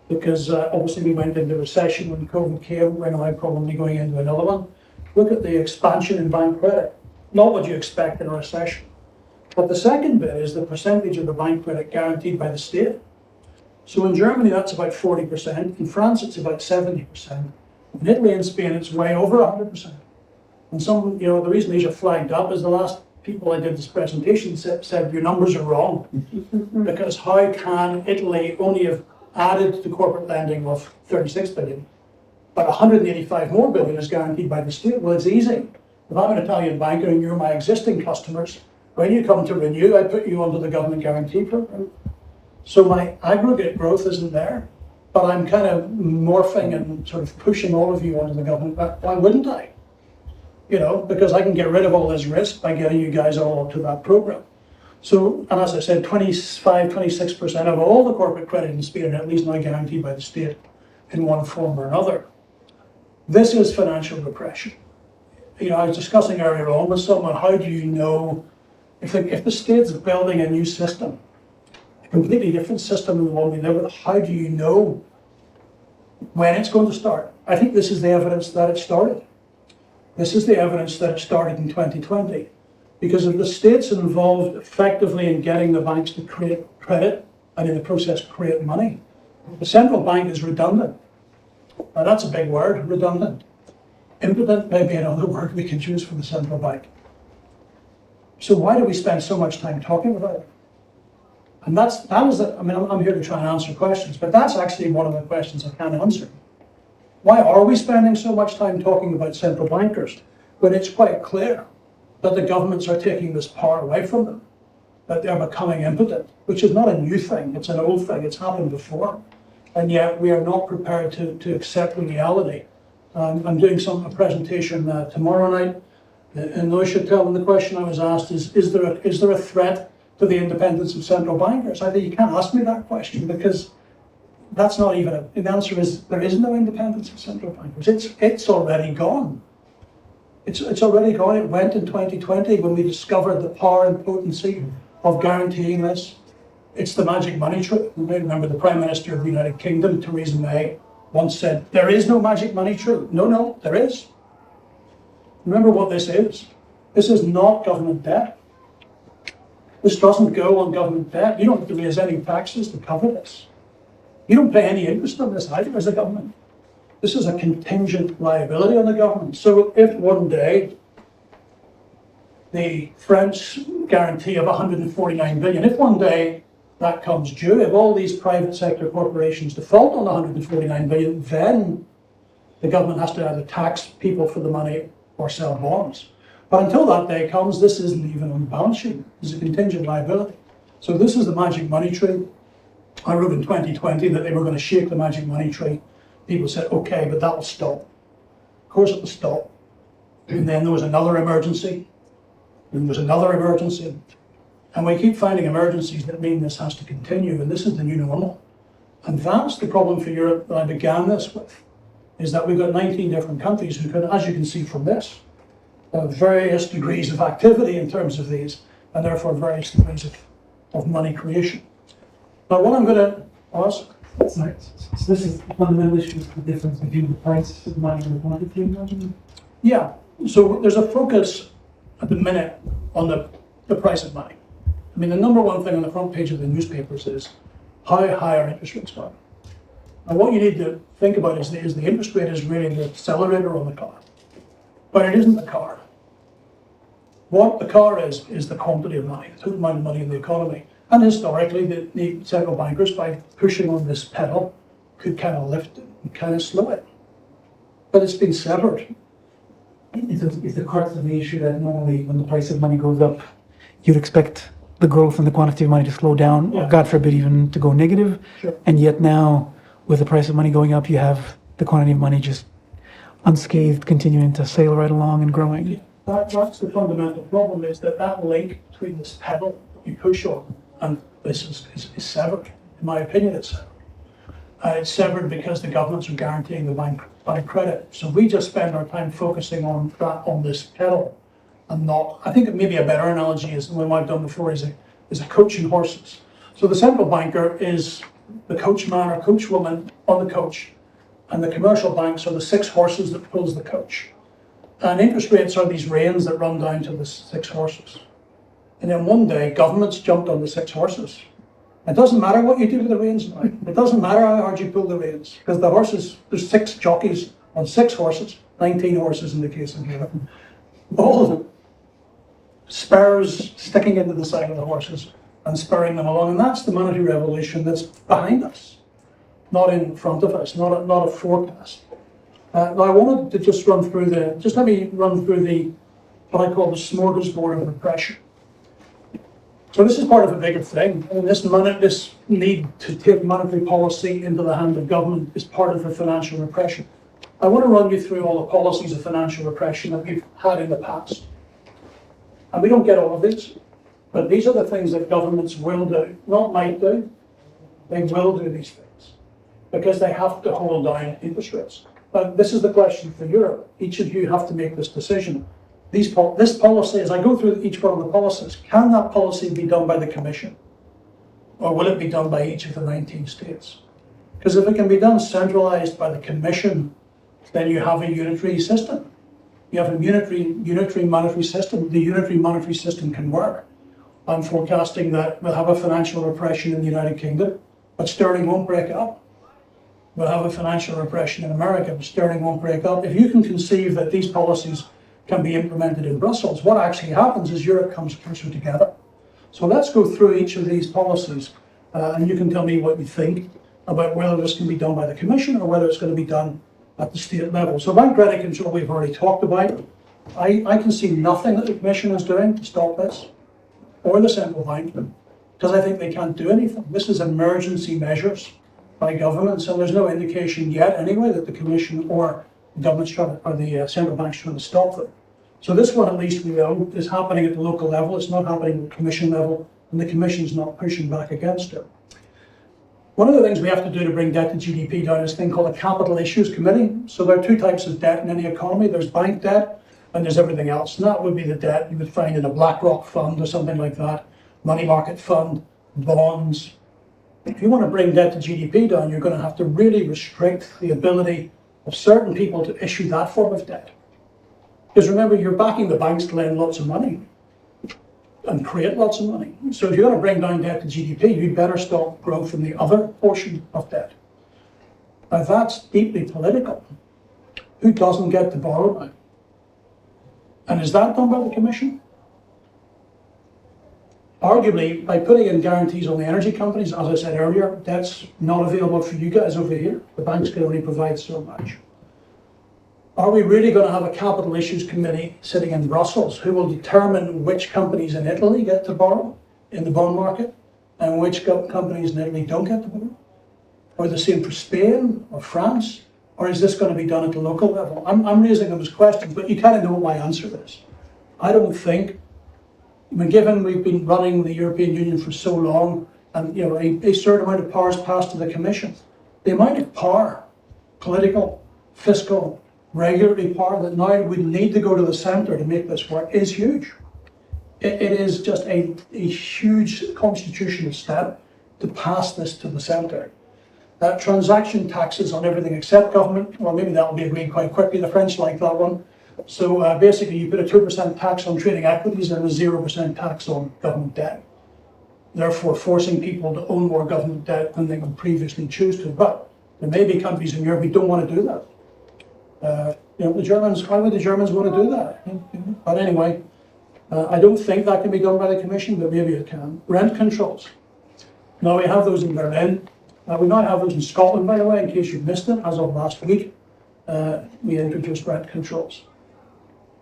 because obviously we went into recession when COVID came. We're now probably going into another one. Look at the expansion in bank credit. Not what you expect in a recession. But the second bit is the percentage of the bank credit guaranteed by the state. So in Germany, that's about 40%. In France, it's about 70%. In Italy and Spain, it's way over 100%. And the reason these are flagged up is the last people I did this presentation said your numbers are wrong. Because how can Italy only have added to corporate lending of 36 billion, but 185 more billion is guaranteed by the state? Well, it's easy. If I'm an Italian banker and you're my existing customers, when you come to renew, I put you onto the government guarantee program. So my aggregate growth isn't there, but I'm kind of morphing and sort of pushing all of you onto the government. Why wouldn't I? Because I can get rid of all this risk by getting you guys all onto that program. So, and as I said, 26% of all the corporate credit in Spain are at least now guaranteed by the state in one form or another. This is financial repression. I was discussing earlier on with someone, how do you know if the state's building a new system, a completely different system than the one we live with, how do you know when it's going to start? I think this is the evidence that it started. This is the evidence that it started in 2020. Because if the state's involved effectively in getting the banks to create credit and in the process create money, the central bank is redundant. Now that's a big word, redundant. Impotent may be another word we can choose for the central bank. So why do we spend so much time talking about it? And I'm here to try and answer questions, but that's actually one of the questions I can't answer. Why are we spending so much time talking about central bankers when it's quite clear that the governments are taking this power away from them? that they're becoming impotent, which is not a new thing, it's an old thing, it's happened before. And yet we are not prepared to accept the reality. I'm doing a presentation tomorrow night in Neuchâtel, and the question I was asked is there a threat to the independence of central bankers? I think you can't ask me that question, because that's not even the answer is there is no independence of central bankers. It's already gone. It's already gone. It went in 2020 when we discovered the power and potency of guaranteeing this. It's the magic money tree. You may remember the Prime Minister of the United Kingdom, Theresa May, once said, "There is no magic money tree." No, there is. Remember what this is. This is not government debt. This doesn't go on government debt. You don't have to raise any taxes to cover this. You don't pay any interest on this either as a government. This is a contingent liability on the government. So if one day the French guarantee of 149 billion, if one day that comes due, if all these private sector corporations default on 149 billion, then the government has to either tax people for the money or sell bonds. But until that day comes, this isn't even on the balance sheet. It's a contingent liability. So this is the magic money tree. I wrote in 2020 that they were going to shake the magic money tree. People said, okay, but that will stop. Of course it will stop. And then there was another emergency. And there was another emergency. And we keep finding emergencies that mean this has to continue, and this is the new normal. And that's the problem for Europe that I began this with, is that we've got 19 different countries who can, as you can see from this, have various degrees of activity in terms of these, and therefore various degrees of money creation. Now what I'm going to ask... Sorry. So this is the fundamental issue, the difference between the price of money and the quantity of money? Yeah, so there's a focus at the minute on the price of money. I mean, the number one thing on the front page of the newspapers is how high are interest rates going. And what you need to think about is the interest rate is really the accelerator on the car. But it isn't the car. What the car is the quantity of money, the total amount of money in the economy. And historically, the central bankers, by pushing on this pedal, could kind of lift it and kind of slow it. But it's been severed. Is the crux of the issue that normally when the price of money goes up, you'd expect the growth and the quantity of money to slow down, or God forbid even to go negative. Sure. And yet now, with the price of money going up, you have the quantity of money just unscathed, continuing to sail right along and growing. Yeah. That's the fundamental problem, is that link between this pedal you push on and this is severed. In my opinion, it's severed. It's severed because the governments are guaranteeing the bank credit. So we just spend our time focusing on that, on this pedal, and not. I think maybe a better analogy is the one I've done before is a coach and horses. So the central banker is the coachman or coachwoman on the coach, and the commercial banks are the 6 horses that pulls the coach. And interest rates are these reins that run down to the 6 horses. And then one day, governments jumped on the 6 horses. It doesn't matter what you do with the reins now. It doesn't matter how hard you pull the reins, because the horses, there's 6 jockeys on 6 horses, 19 horses in the case of Europe. All of them. Spurs sticking into the side of the horses and spurring them along. And that's the monetary revolution that's behind us, not in front of us, not a forecast. Now I wanted to just let me run through what I call the smorgasbord of repression. So this is part of a bigger thing. And this need to take monetary policy into the hand of government is part of the financial repression. I want to run you through all the policies of financial repression that we've had in the past. And we don't get all of these, but these are the things that governments will do, not might do. They will do these things because they have to hold down interest rates. But this is the question for Europe. Each of you have to make this decision. This policy, as I go through each one of the policies, can that policy be done by the Commission? Or will it be done by each of the 19 states? Because if it can be done centralized by the Commission, then you have a unitary system. You have a unitary monetary system. The unitary monetary system can work. I'm forecasting that we'll have a financial repression in the United Kingdom, but sterling won't break up. We'll have a financial repression in America, but sterling won't break up. If you can conceive that these policies can be implemented in Brussels, what actually happens is Europe comes closer together. So let's go through each of these policies, and you can tell me what you think about whether this can be done by the Commission or whether it's going to be done at the state level. So bank credit control we've already talked about. I can see nothing that the Commission is doing to stop this. or the central bank, because I think they can't do anything. This is emergency measures by governments, and there's no indication yet anyway that the Commission or the government's trying to, or the central bank's trying to stop them. So this one, at least we know, is happening at the local level. It's not happening at the Commission level, and the Commission's not pushing back against it. One of the things we have to do to bring debt to GDP down is a thing called a Capital Issues Committee. So there are two types of debt in any economy. There's bank debt and there's everything else. And that would be the debt you would find in a BlackRock fund or something like that, money market fund, bonds. If you want to bring debt to GDP down, you're going to have to really restrict the ability of certain people to issue that form of debt. Because remember, you're backing the banks to lend lots of money and create lots of money. So if you're going to bring down debt to GDP, you'd better stop growth in the other portion of debt. Now that's deeply political. Who doesn't get to borrow now? And is that done by the Commission? Arguably, by putting in guarantees on the energy companies, as I said earlier, debt's not available for you guys over here. The banks can only provide so much. Are we really going to have a Capital Issues Committee sitting in Brussels who will determine which companies in Italy get to borrow in the bond market and which companies in Italy don't get to borrow? Or the same for Spain or France? Or is this going to be done at the local level? I'm raising those questions, but you kind of know my answer to this. I don't think, given we've been running the European Union for so long and a certain amount of power is passed to the Commission, the amount of power, political, fiscal, regulatory power that now we need to go to the centre to make this work is huge. It is just a huge constitutional step to pass this to the centre. Transaction taxes on everything except government, well, maybe that will be agreed quite quickly. The French like that one. So basically you put a 2% tax on trading equities and a 0% tax on government debt, therefore forcing people to own more government debt than they would previously choose to. But there may be countries in Europe who don't want to do that. The Germans, why would the Germans want to do that? But anyway, I don't think that can be done by the Commission, but maybe it can. Rent controls. Now we have those in Berlin. We now have those in Scotland, by the way, in case you've missed it. As of last week, we introduced rent controls.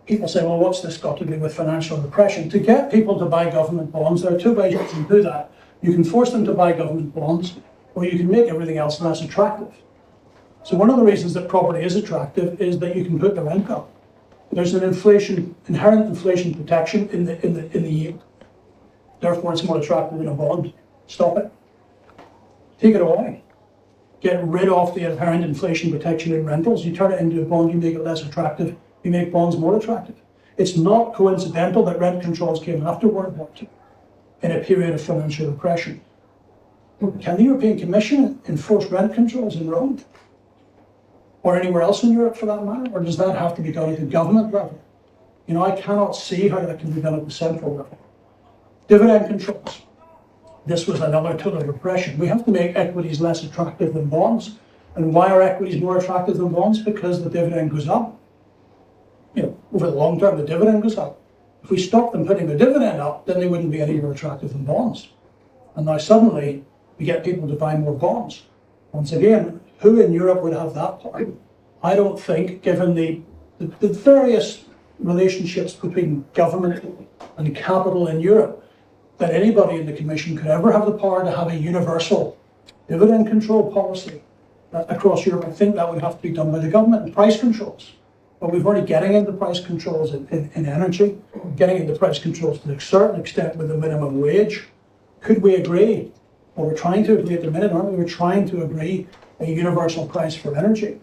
People say, well, what's this got to do with financial repression? To get people to buy government bonds, there are two ways you can do that. You can force them to buy government bonds, or you can make everything else less attractive. So one of the reasons that property is attractive is that you can put the rent up. There's an inherent inflation protection in the yield. Therefore, it's more attractive than a bond. Stop it. Take it away. Get rid of the inherent inflation protection in rentals. You turn it into a bond, you make it less attractive. You make bonds more attractive. It's not coincidental that rent controls came after World War II in a period of financial repression. Can the European Commission enforce rent controls in Rome? Or anywhere else in Europe for that matter? Or does that have to be done at the government level? I cannot see how that can be done at the central level. Dividend controls. This was another tool of repression. We have to make equities less attractive than bonds. And why are equities more attractive than bonds? Because the dividend goes up. Over the long term, the dividend goes up. If we stop them putting the dividend up, then they wouldn't be any more attractive than bonds. And now suddenly, we get people to buy more bonds. Once again, who in Europe would have that power? I don't think, given the various relationships between government and capital in Europe, that anybody in the Commission could ever have the power to have a universal dividend control policy across Europe. I think that would have to be done by the government. And price controls. But we've already getting into price controls in energy, getting into price controls to a certain extent with the minimum wage. Could we agree? Well, we're trying to agree at the minute, aren't we? We're trying to agree a universal price for energy.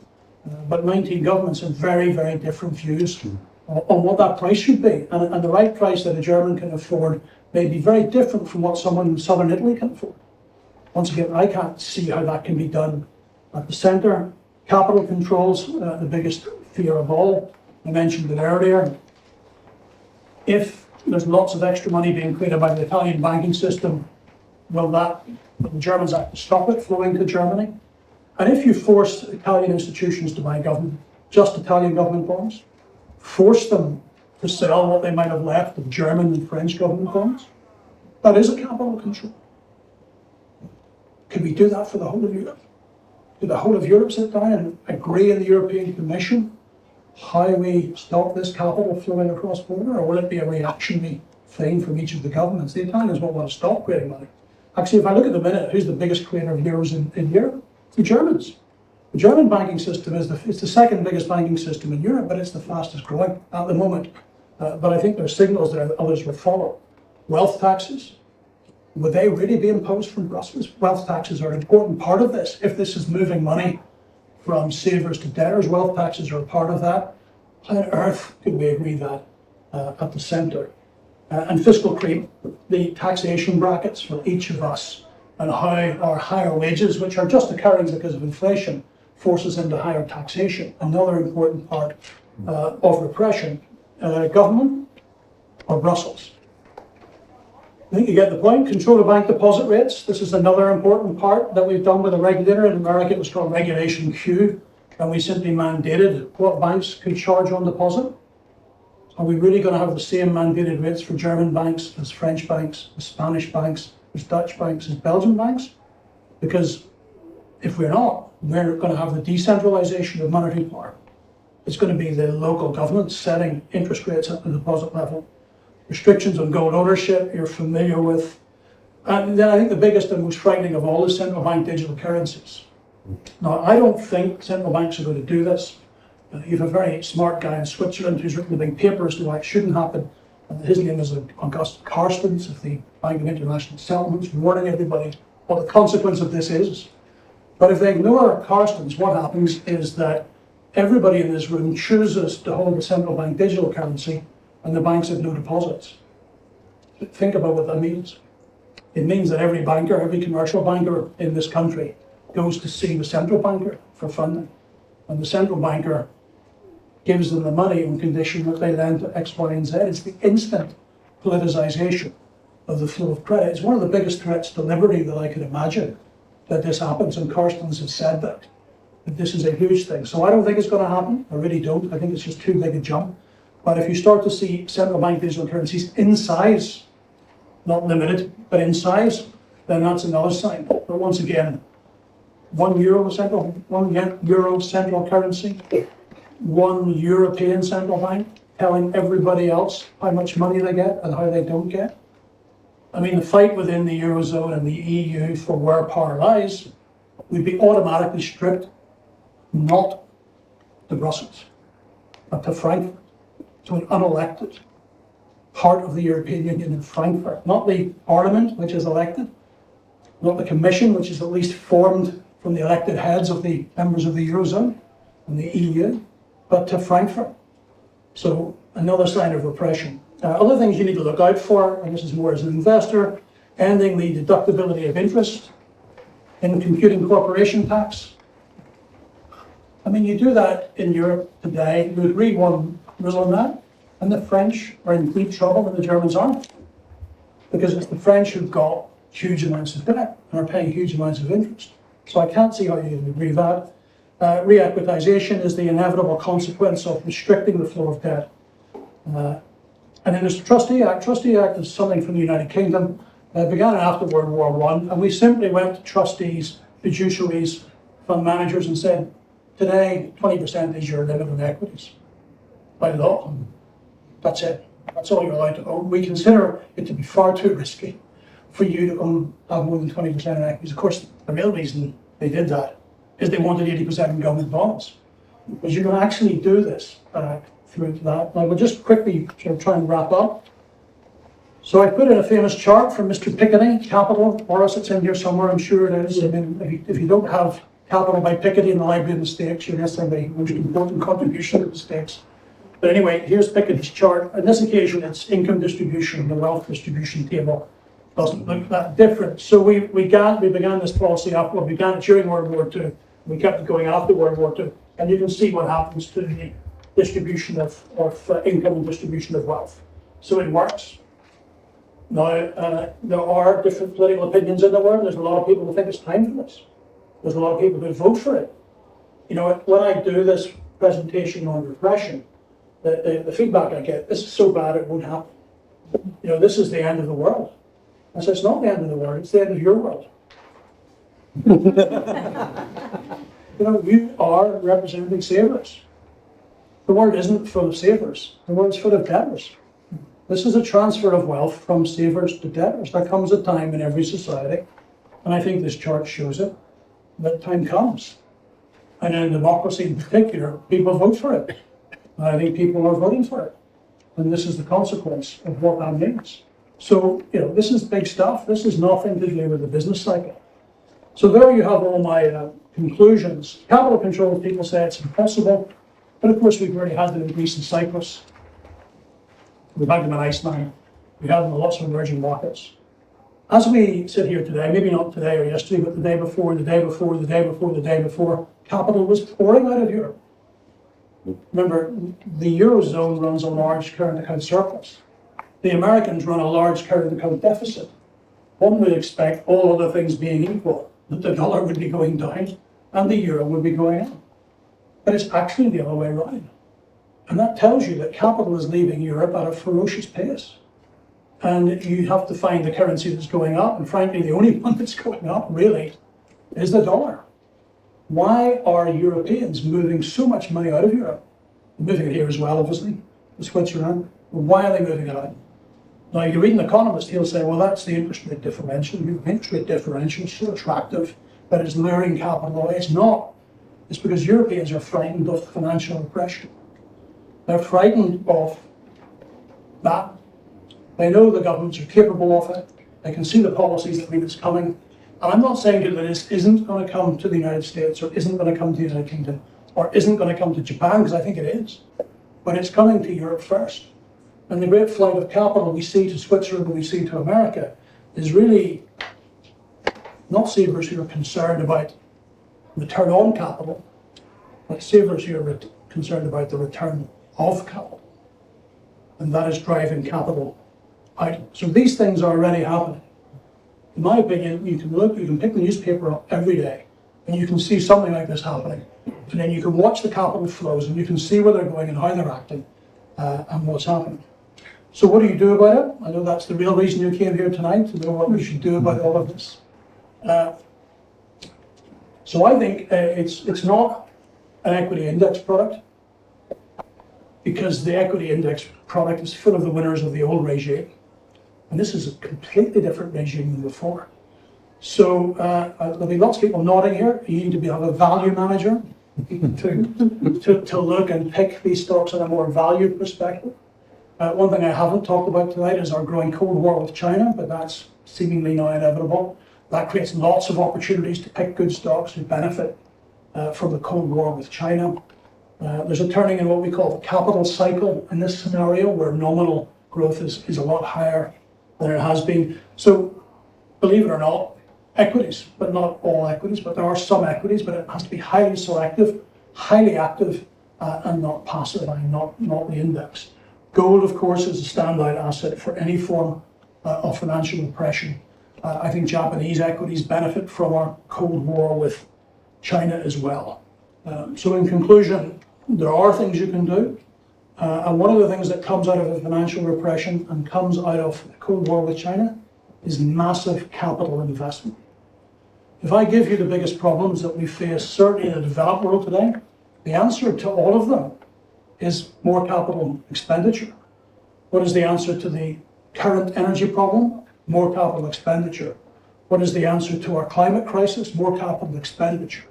But 19 governments have very, very different views on what that price should be. And the right price that a German can afford may be very different from what someone in southern Italy can afford. Once again, I can't see how that can be done at the centre. Capital controls, the biggest fear of all. I mentioned it earlier. If there's lots of extra money being created by the Italian banking system, will the Germans have to stop it flowing to Germany? And if you force Italian institutions to buy just Italian government bonds, force them to sell what they might have left of German and French government bonds, that is a capital control. Could we do that for the whole of Europe? Could the whole of Europe sit down and agree in the European Commission how we stop this capital flowing across border, or will it be a reactionary theme from each of the governments. The Italians won't want to stop creating money. Actually, if I look at the minute, who's the biggest creator of euros in Europe? It's the Germans. The German banking system is the second biggest banking system in Europe, but it's the fastest growing at the moment. But I think there are signals that others will follow. Wealth taxes, would they really be imposed from Brussels? Wealth taxes are an important part of this. If this is moving money from savers to debtors, wealth taxes are a part of that. How on earth could we agree that at the centre? And fiscal creep, the taxation brackets for each of us, and how our higher wages, which are just occurring because of inflation, forces into higher taxation. Another important part of repression. Government or Brussels? I think you get the point. Control of bank deposit rates. This is another important part that we've done with a regulator. In America, it was called Regulation Q, and we simply mandated what banks could charge on deposit. Are we really going to have the same mandated rates for German banks as French banks, as Spanish banks, as Dutch banks, as Belgian banks? Because if we're not, we're going to have the decentralization of monetary power. It's going to be the local government setting interest rates at the deposit level. Restrictions on gold ownership, you're familiar with. And then I think the biggest and most frightening of all is central bank digital currencies. Now, I don't think central banks are going to do this. You have a very smart guy in Switzerland who's written a big paper as to why it shouldn't happen. His name is August Carstens of the Bank of International Settlements, warning everybody what the consequence of this is. But if they ignore Carstens, what happens is that everybody in this room chooses to hold a central bank digital currency and the banks have no deposits. Think about what that means. It means that every banker, every commercial banker in this country goes to see the central banker for funding. And the central banker gives them the money on condition that they lend to X, Y, and Z. It's the instant politicization of the flow of credit. It's one of the biggest threats to liberty that I could imagine that this happens, and Carstens has said that this is a huge thing. So I don't think it's going to happen. I really don't. I think it's just too big a jump. But if you start to see central bank digital currencies in size, not limited, but in size, then that's another sign. But once again, €1 central currency, one European central bank telling everybody else how much money they get and how they don't get. I mean, the fight within the Eurozone and the EU for where power lies would be automatically stripped not to Brussels, but to Frankfurt, to an unelected part of the European Union in Frankfurt. Not the Parliament, which is elected, not the Commission, which is at least formed from the elected heads of the members of the Eurozone and the EU, but to Frankfurt. So another sign of repression. Other things you need to look out for, and this is more as an investor, ending the deductibility of interest in computing corporation tax. I mean, you do that in Europe today, you would read one rule on that, and the French are in deep trouble and the Germans aren't. Because it's the French who've got huge amounts of debt and are paying huge amounts of interest. So I can't see how you can agree with that. Re-equitization is the inevitable consequence of restricting the flow of debt. And then there's the Trustee Act. Trustee Act is something from the United Kingdom. It began after World War I, and we simply went to trustees, fiduciaries, fund managers and said, today, 20% is your limit on equities by law. That's it. That's all you're allowed to own. We consider it to be far too risky for you to have more than 20% in equities. Of course, the real reason they did that is they wanted 80% in government bonds. But you can actually do this through that. Now, we'll just quickly sort of try and wrap up. So I put in a famous chart from Mr. Piketty, Capital, or else it's in here somewhere, I'm sure it is. I mean, if you don't have Capital by Piketty in the Library of the States, you're missing the most important contribution to the States. But anyway, here's Piketty's chart. On this occasion, it's income distribution, the wealth distribution table. Doesn't look that different. So we began this policy after, we began it during World War II. We kept it going after World War II. And you can see what happens to the distribution of income and distribution of wealth. So it works. Now, there are different political opinions in the world. There's a lot of people who think it's time for this. There's a lot of people who vote for it. You know, when I do this presentation on repression, the feedback I get, this is so bad it won't happen. You know, this is the end of the world. I said, it's not the end of the world, it's the end of your world. You know, you are representing savers. The world isn't full of savers, the world's full of debtors. This is a transfer of wealth from savers to debtors. There comes a time in every society, and I think this chart shows it, that time comes. And in democracy in particular, people vote for it. And I think people are voting for it. And this is the consequence of what that means. So, this is big stuff. This is nothing to do with the business cycle. So there you have all my conclusions. Capital control, people say it's impossible. But of course, we've already had them in Greece and Cyprus. We've had them in Iceland. We had them in lots of emerging markets. As we sit here today, maybe not today or yesterday, but the day before, the day before, the day before, the day before, capital was pouring out of Europe. Remember, the Eurozone runs a large current account surplus. The Americans run a large current account deficit. One would expect, all other things being equal, that the dollar would be going down and the euro would be going up. But it's actually the other way around. And that tells you that capital is leaving Europe at a ferocious pace. And you have to find the currency that's going up. And frankly, the only one that's going up, really, is the dollar. Why are Europeans moving so much money out of Europe? They're moving it here as well, obviously, to Switzerland. But why are they moving it out? Now, you read an economist, he'll say, well, that's the interest rate differential. The interest rate differential is so attractive that it's luring capital away. It's not. It's because Europeans are frightened of financial repression. They're frightened of that. They know the governments are capable of it. They can see the policies that mean it's coming. And I'm not saying that this isn't going to come to the United States or isn't going to come to the United Kingdom or isn't going to come to Japan, because I think it is. But it's coming to Europe first. And the great flight of capital we see to Switzerland and we see to America is really not savers who are concerned about return on capital, but savers who are concerned about the return of capital. And that is driving capital out. So these things are already happening. In my opinion, you can pick the newspaper up every day and you can see something like this happening. And then you can watch the capital flows and you can see where they're going and how they're acting and what's happening. So what do you do about it? I know that's the real reason you came here tonight, to know what we should do about all of this. So I think it's not an equity index product, because the equity index product is full of the winners of the old regime. And this is a completely different regime than before. So there'll be lots of people nodding here. You need to have a value manager to look and pick these stocks on a more value perspective. One thing I haven't talked about tonight is our growing Cold War with China, but that's seemingly now inevitable. That creates lots of opportunities to pick good stocks who benefit from the Cold War with China. There's a turning in what we call the capital cycle in this scenario, where nominal growth is a lot higher than it has been. So, believe it or not, equities, but not all equities, but there are some equities, but it has to be highly selective, highly active, and not passive, and not the index. Gold, of course, is a standout asset for any form of financial repression. I think Japanese equities benefit from our Cold War with China as well. So in conclusion, there are things you can do. And one of the things that comes out of the financial repression and comes out of the Cold War with China is massive capital investment. If I give you the biggest problems that we face, certainly in the developed world today, the answer to all of them is more capital expenditure. What is the answer to the current energy problem? More capital expenditure. What is the answer to our climate crisis? More capital expenditure.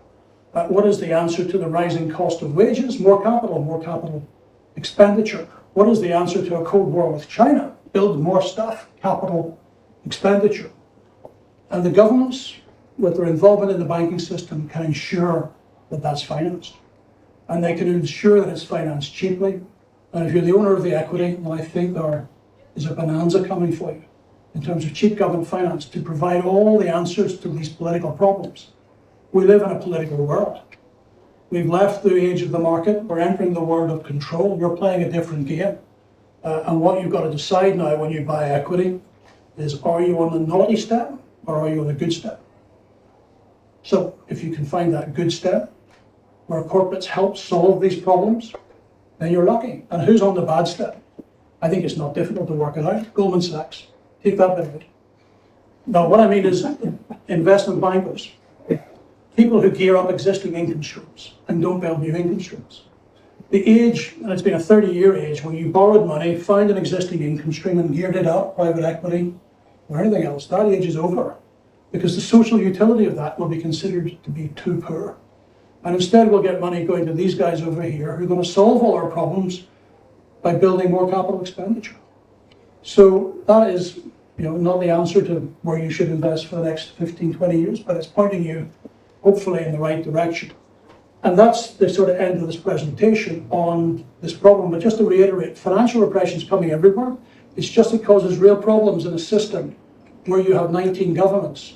What is the answer to the rising cost of wages? More capital expenditure. What is the answer to a Cold War with China? Build more stuff, capital expenditure. And the governments, with their involvement in the banking system, can ensure that that's financed. And they can ensure that it's financed cheaply. And if you're the owner of the equity, well, I think there is a bonanza coming for you in terms of cheap government finance to provide all the answers to these political problems. We live in a political world. We've left the age of the market. We're entering the world of control. You're playing a different game. And what you've got to decide now when you buy equity is, are you on the naughty step or are you on the good step? So if you can find that good step, where corporates help solve these problems, then you're lucky. And who's on the bad step? I think it's not difficult to work it out. Goldman Sachs. Take that bit of it. Now, what I mean is investment bankers, people who gear up existing income streams and don't build new income streams. The age, and it's been a 30-year age, where you borrowed money, found an existing income stream and geared it up, private equity, or anything else, that age is over. Because the social utility of that will be considered to be too poor. And instead we'll get money going to these guys over here who are going to solve all our problems by building more capital expenditure. So that is, not the answer to where you should invest for the next 15, 20 years, but it's pointing you hopefully in the right direction. And that's the sort of end of this presentation on this problem. But just to reiterate, financial repression is coming everywhere. It's just it causes real problems in a system where you have 19 governments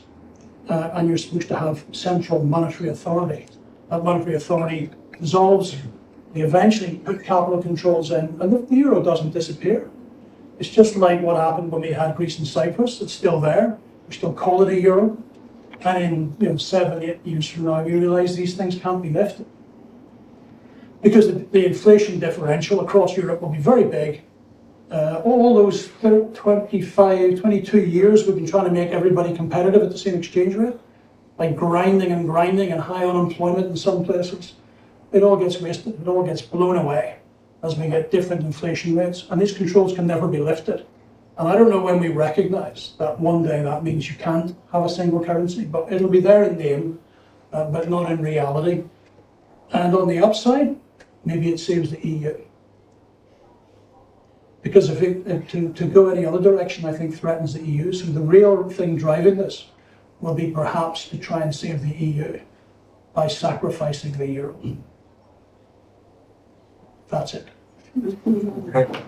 and you're supposed to have central monetary authority. That monetary authority dissolves. They eventually put capital controls in, and the euro doesn't disappear. It's just like what happened when we had Greece and Cyprus. It's still there. We still call it a euro. And in 7, 8 years from now, we realise these things can't be lifted. Because the inflation differential across Europe will be very big. All those 25, 22 years we've been trying to make everybody competitive at the same exchange rate, like grinding and high unemployment in some places. It all gets wasted, it all gets blown away as we get different inflation rates, and these controls can never be lifted. And I don't know when we recognise that one day that means you can't have a single currency, but it'll be there in name, but not in reality. And on the upside, maybe it saves the EU. Because to go any other direction, I think threatens the EU. So the real thing driving this will be perhaps to try and save the EU by sacrificing the euro. That's it. Okay.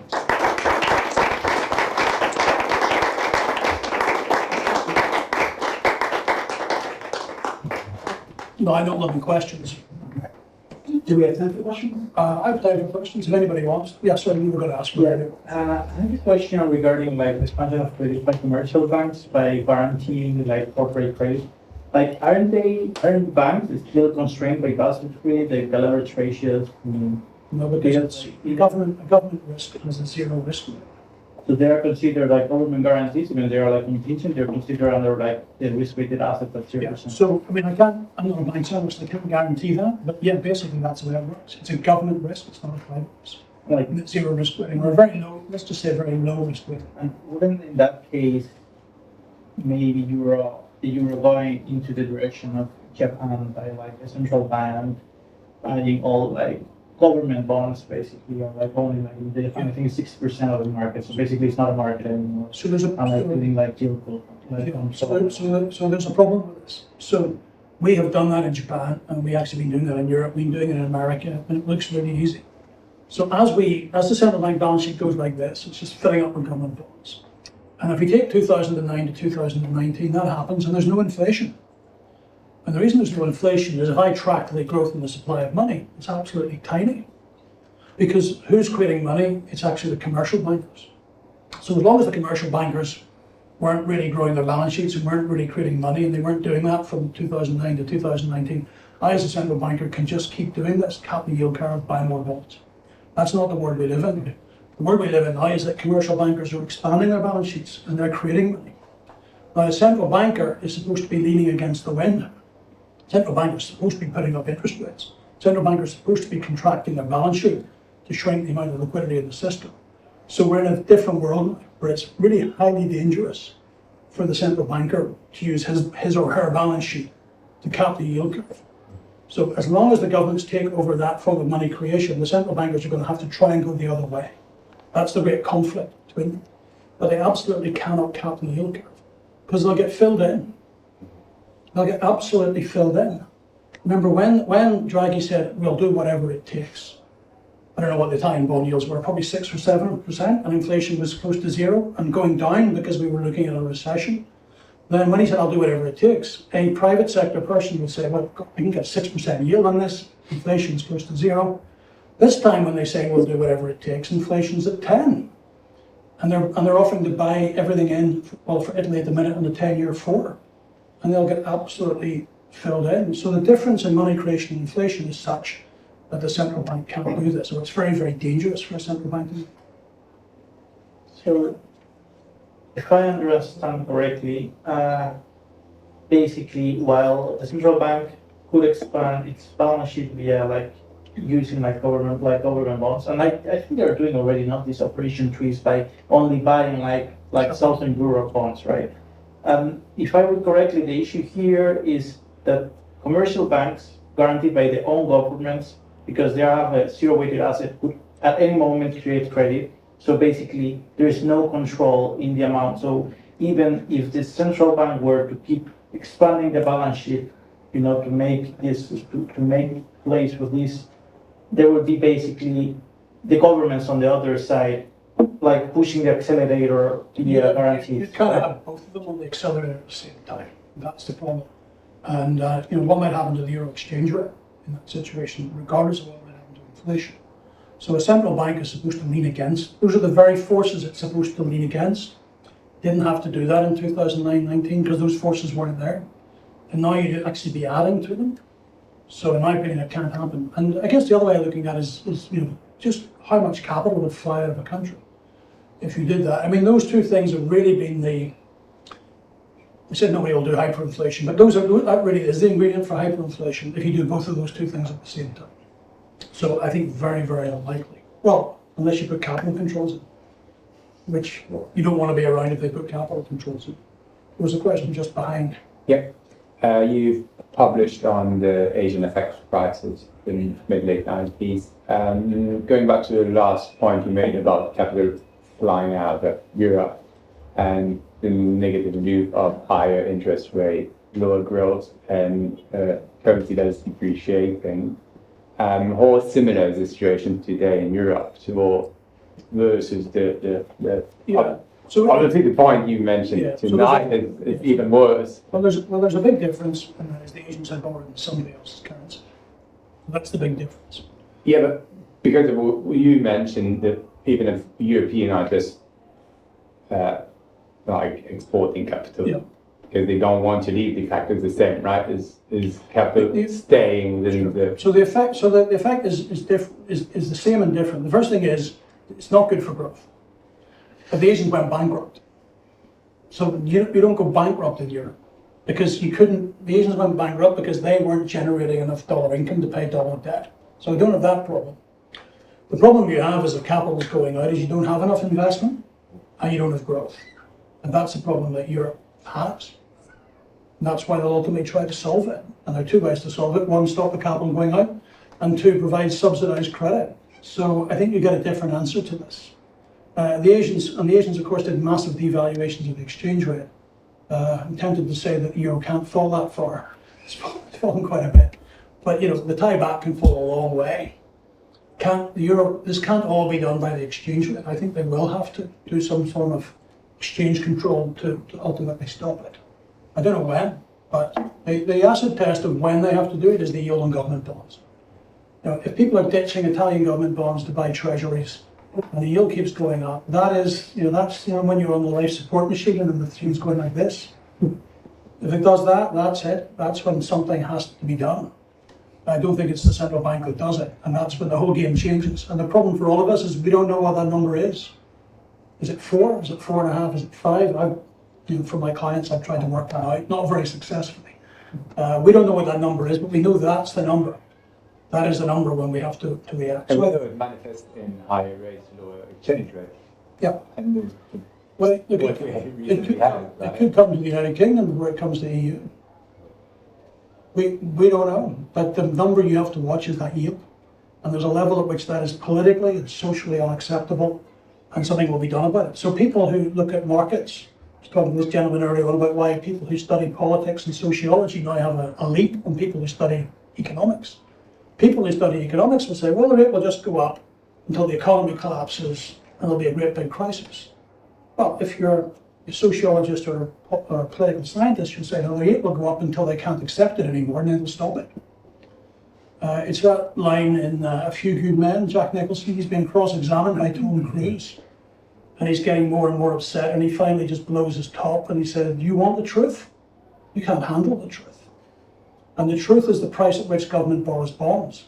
No, I don't love questions. Do we have time for questions? I have time for questions if anybody wants. Yeah, sorry, you were going to ask. Yeah, I have a question regarding like the expansion of credit by commercial banks by guaranteeing like corporate credit. Like, aren't banks still constrained by Basel III, the leverage ratios? No, because it's a government risk has a zero risk. So they are considered like government guarantees, when they are like contingent, they're considered under like the risk-weighted assets at 0%. Yeah. So, I mean, I'm not a bank analyst, I can't guarantee that, but yeah, basically that's the way it works. It's a government risk, it's not a private risk. Like, And it's zero risk weighting, or very low, let's just say very low risk weighting. and wouldn't in that case, maybe the euro going into the direction of Japan by like a central bank buying all like government bonds basically, or like only like I think 60% of the market. So basically, it's not a market anymore. So there's a And like doing like geopolitical. so there's a problem with this. So we have done that in Japan, and we actually been doing that in Europe, we've been doing it in America, and it looks really easy. So as the central bank balance sheet goes like this, it's just filling up with government bonds. And if we take 2009 to 2019, that happens, and there's no inflation. And the reason there's no inflation is if I track the growth in the supply of money, it's absolutely tiny. Because who's creating money? It's actually the commercial bankers. So as long as the commercial bankers weren't really growing their balance sheets and weren't really creating money, and they weren't doing that from 2009 to 2019, I as a central banker can just keep doing this, cap the yield curve, buy more bonds. That's not the world we live in. The world we live in now is that commercial bankers are expanding their balance sheets and they're creating money. Now, a central banker is supposed to be leaning against the wind. Central bankers are supposed to be putting up interest rates. Central bankers are supposed to be contracting their balance sheet to shrink the amount of liquidity in the system. So we're in a different world now, where it's really highly dangerous for the central banker to use his or her balance sheet to cap the yield curve. So as long as the governments take over that form of money creation, the central bankers are going to have to try and go the other way. That's the great conflict between them. But they absolutely cannot cap the yield curve, because they'll get filled in. They'll get absolutely filled in. Remember when Draghi said, we'll do whatever it takes. I don't know what the Italian bond yields were, probably 6 or 7%, and inflation was close to zero and going down because we were looking at a recession. Then when he said, I'll do whatever it takes, a private sector person would say, well, I can get 6% yield on this, inflation's close to zero. This time when they say we'll do whatever it takes, inflation's at 10. And they're offering to buy everything in, well, for Italy at the minute on a 10-year 4. And they'll get absolutely filled in. So the difference in money creation and inflation is such that the central bank can't do this. So it's very, very dangerous for a central bank to do. So, if I understand correctly, basically, while the central bank could expand its balance sheet via like using government bonds, and I think they're doing already not this operation trees by only buying like Southern Euro bonds, right? If I read correctly, the issue here is that commercial banks guaranteed by their own governments, because they have a zero-weighted asset, could at any moment create credit. So basically, there is no control in the amount. So even if the central bank were to keep expanding the balance sheet, to make place for this, there would be basically the governments on the other side, like pushing the accelerator to the guarantees. You can't have both of them on the accelerator at the same time. That's the problem. And what might happen to the euro exchange rate in that situation, regardless of what might happen to inflation. So a central bank is supposed to lean against. Those are the very forces it's supposed to lean against. Didn't have to do that in 2009-19 because those forces weren't there. And now you'd actually be adding to them. So in my opinion, it can't happen. And I guess the other way of looking at it is just how much capital would fly out of a country if you did that. I mean, those two things have really been I said nobody will do hyperinflation, but that really is the ingredient for hyperinflation if you do both of those two things at the same time. So I think very, very unlikely. Well, unless you put capital controls in, which you don't want to be around if they put capital controls in. There was a question just behind. Yep. You've published on the Asian FX crisis in mid-late 90s. Going back to the last point you made about capital flying out of Europe and the negative view of higher interest rate, lower growth, and currency that is depreciating. How similar is the situation today in Europe versus the So obviously the point you mentioned tonight is even worse. Well, there's a big difference, and that is the Asians had borrowed in somebody else's currency. That's the big difference. Yeah, but because of what you mentioned, that even if European are just like exporting capital, because they don't want to leave, the fact is the same, right? Is capital staying within the. So the effect is the same and different. The first thing is it's not good for growth. But the Asians went bankrupt. So you don't go bankrupt in Europe because you couldn't. The Asians went bankrupt because they weren't generating enough dollar income to pay dollar debt. So you don't have that problem. The problem you have is if capital is going out is you don't have enough investment and you don't have growth. And that's the problem that Europe has. And that's why they'll ultimately try to solve it. And there are two ways to solve it. One, stop the capital going out, and two, provide subsidized credit. So I think you get a different answer to this. The Asians, of course, did massive devaluations of the exchange rate. I'm tempted to say that the euro can't fall that far. It's fallen quite a bit. But, the Thai baht can fall a long way. This can't all be done by the exchange rate. I think they will have to do some form of exchange control to ultimately stop it. I don't know when, but the acid test of when they have to do it is the yield on government bonds. If people are ditching Italian government bonds to buy treasuries, and the yield keeps going up, that's when you're on the life support machine and the machine's going like this. If it does that, that's it. That's when something has to be done. I don't think it's the central bank that does it, and that's when the whole game changes. And the problem for all of us is we don't know what that number is. Is it 4? Is it 4.5? Is it 5? For my clients, I've tried to work that out, not very successfully. We don't know what that number is, but we know that's the number. That is the number when we have to react. And whether it manifests in higher rates, lower exchange rate. Yeah. And Well, it could come to the United Kingdom where it comes to the EU. We don't know. But the number you have to watch is that yield. And there's a level at which that is politically and socially unacceptable, and something will be done about it. So people who look at markets, I was talking to this gentleman earlier on about why people who study politics and sociology now have a leap on people who study economics. People who study economics will say, well, the rate will just go up until the economy collapses and there'll be a great big crisis. Well, if you're a sociologist or a political scientist, you'll say, no, the rate will go up until they can't accept it anymore and then they'll stop it. It's that line in A Few Good Men, Jack Nicholson, he's being cross-examined by Tom Cruise. And he's getting more and more upset, and he finally just blows his top and he said, do you want the truth? You can't handle the truth. And the truth is the price at which government borrows bonds,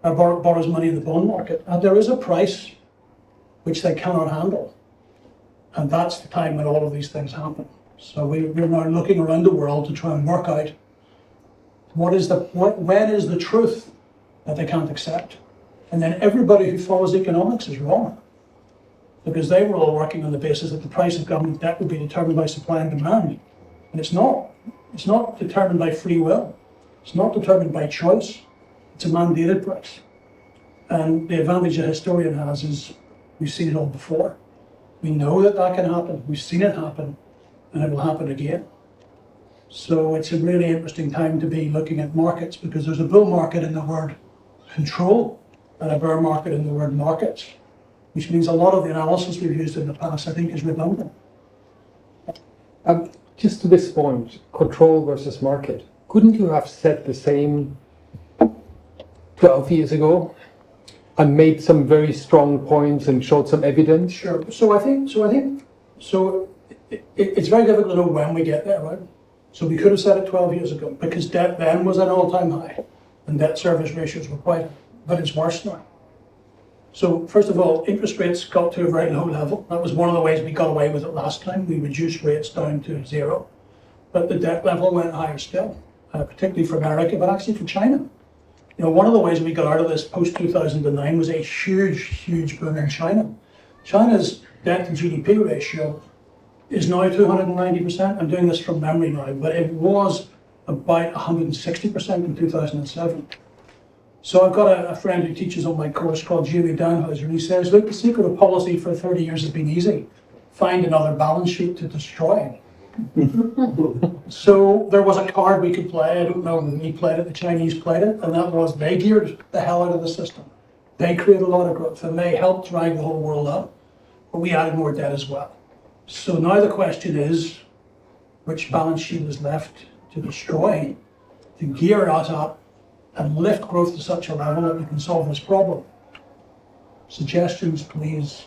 or borrows money in the bond market. And there is a price which they cannot handle. And that's the time when all of these things happen. So we're now looking around the world to try and work out when is the truth that they can't accept. And then everybody who follows economics is wrong, because they were all working on the basis that the price of government debt would be determined by supply and demand. And it's not. It's not determined by free will. It's not determined by choice. It's a mandated price. And the advantage a historian has is we've seen it all before. We know that that can happen. We've seen it happen, and it will happen again. So it's a really interesting time to be looking at markets, because there's a bull market in the word control and a bear market in the word markets, which means a lot of the analysis we've used in the past, I think, is redundant. Just to this point, control versus market. Couldn't you have said the same 12 years ago and made some very strong points and showed some evidence? Sure. So I think it's very difficult to know when we get there, right? So we could have said it 12 years ago, because debt then was at an all-time high and debt service ratios were quite high, but it's worse now. So first of all, interest rates got to a very low level. That was one of the ways we got away with it last time. We reduced rates down to zero, but the debt level went higher still, particularly for America, but actually for China. You know, one of the ways we got out of this post-2009 was a huge boom in China. China's debt to GDP ratio is now 290%. I'm doing this from memory now, but it was about 160% in 2007. So I've got a friend who teaches on my course called Jamie Danhauser, and he says, look, the secret of policy for 30 years has been easy. Find another balance sheet to destroy. So there was a card we could play. I don't know when we played it, the Chinese played it, and that was they geared the hell out of the system. They created a lot of growth, and they helped drag the whole world up, but we added more debt as well. So now the question is, which balance sheet is left to destroy, to gear us up and lift growth to such a level that we can solve this problem? Suggestions, please.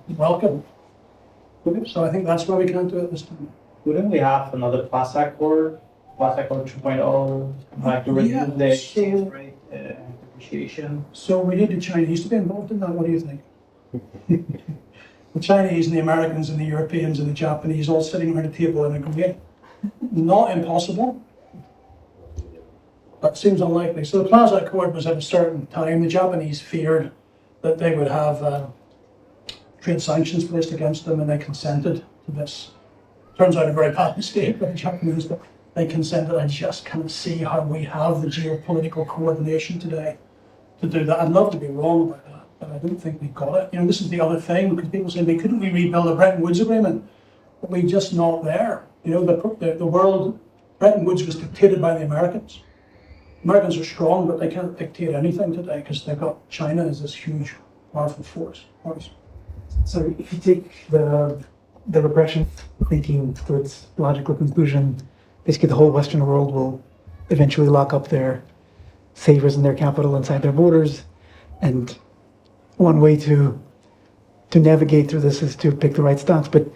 Welcome. So I think that's why we can't do it this time. Wouldn't we have another Plaza Accord 2.0, like to reduce the exchange rate depreciation? So we need the Chinese to be involved in that. What do you think? The Chinese and the Americans and the Europeans and the Japanese all sitting around a table and agreeing. Not impossible, but seems unlikely. So the Plaza Accord was at a certain time. The Japanese feared that they would have trade sanctions placed against them, and they consented to this. Turns out a very bad mistake by the Japanese, but they consented. I just can't see how we have the geopolitical coordination today to do that. I'd love to be wrong about that, but I don't think we've got it. You know, this is the other thing, because people say, couldn't we rebuild the Bretton Woods Agreement? But we're just not there. You know, the world, Bretton Woods was dictated by the Americans. Americans are strong, but they can't dictate anything today because they've got China as this huge, powerful force. So if you take the repression thinking to its logical conclusion, basically the whole Western world will eventually lock up their savers and their capital inside their borders. And one way to navigate through this is to pick the right stocks. But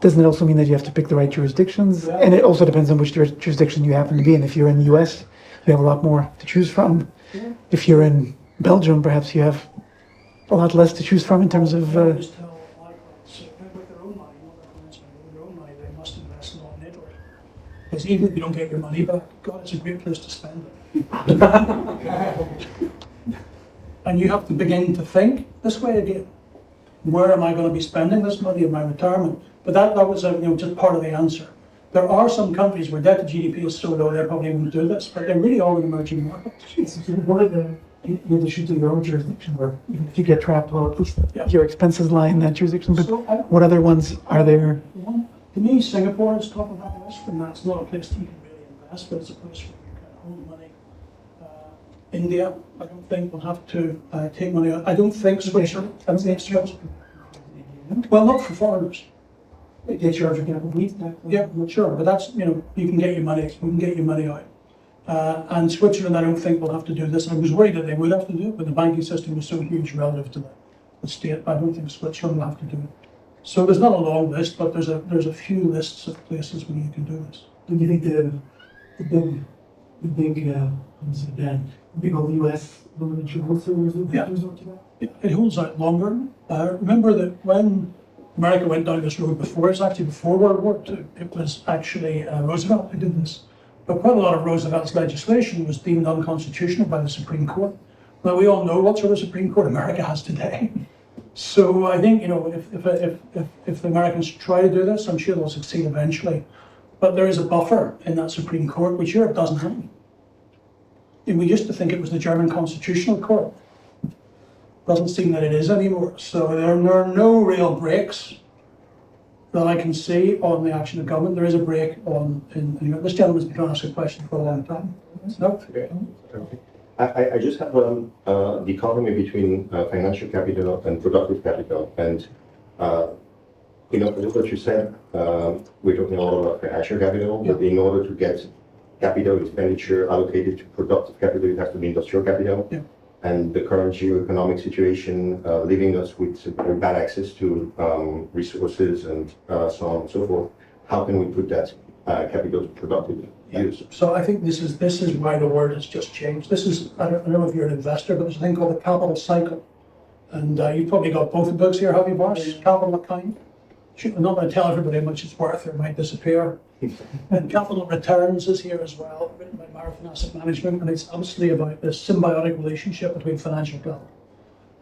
doesn't it also mean that you have to pick the right jurisdictions? Yeah. And it also depends on which jurisdiction you happen to be in. If you're in the US, you have a lot more to choose from. Yeah. If you're in Belgium, perhaps you have a lot less to choose from in terms of... Just tell with their own money, not their clients' money, with their own money, they must invest not in Italy. Because even if you don't get your money back, God, it's a great place to spend it. And you have to begin to think this way again. Where am I going to be spending this money in my retirement? But that was just part of the answer. There are some countries where debt to GDP is so low they probably won't do this, but they're really all in emerging markets. It's one of the... You have to shoot to your own jurisdiction, where even if you get trapped, well, at least Yeah. your expenses lie in that jurisdiction. But So, what other ones are there? To me, Singapore is top of that list, and that's not a place that you can really invest, but it's a place where you can hold money. India, I don't think will have to take money out. I don't think Switzerland. I don't think Switzerland. Well, not for foreigners. They charge a capital needs tax. Yeah, sure, but that's you can get your money. You can get your money out. And Switzerland, I don't think will have to do this. I was worried that they would have to do it, but the banking system was so huge relative to the state. I don't think Switzerland will have to do it. So there's not a long list, but there's a few lists of places where you can do this. Do you think the big old US government should also Yeah. resort to that? It holds out longer. Remember that when America went down this road before, it's actually before World War II. It was actually Roosevelt who did this. But quite a lot of Roosevelt's legislation was deemed unconstitutional by the Supreme Court. Now, we all know what sort of Supreme Court America has today. So I think, if the Americans try to do this, I'm sure they'll succeed eventually. But there is a buffer in that Supreme Court, which Europe doesn't have. And we used to think it was the German Constitutional Court. Doesn't seem that it is anymore. So there are no real breaks that I can see on the action of government. There is a break in this gentleman's been trying to ask a question for a long time. No? I just have dichotomy between financial capital and productive capital. And, what you said, we're talking a lot about financial capital, but in order to get capital expenditure allocated to productive capital, it has to be industrial capital. Yeah. And the current geoeconomic situation leaving us with very bad access to resources and so on and so forth, how can we put that capital to productive use? So I think this is why the word has just changed. This is, I don't know if you're an investor, but there's a thing called the capital cycle. And you've probably got both the books here, have you, Boris? Capital Account. I'm not going to tell everybody how much it's worth, or it might disappear. And Capital Returns is here as well, written by Marathon Asset Management, and it's obviously about this symbiotic relationship between financial capital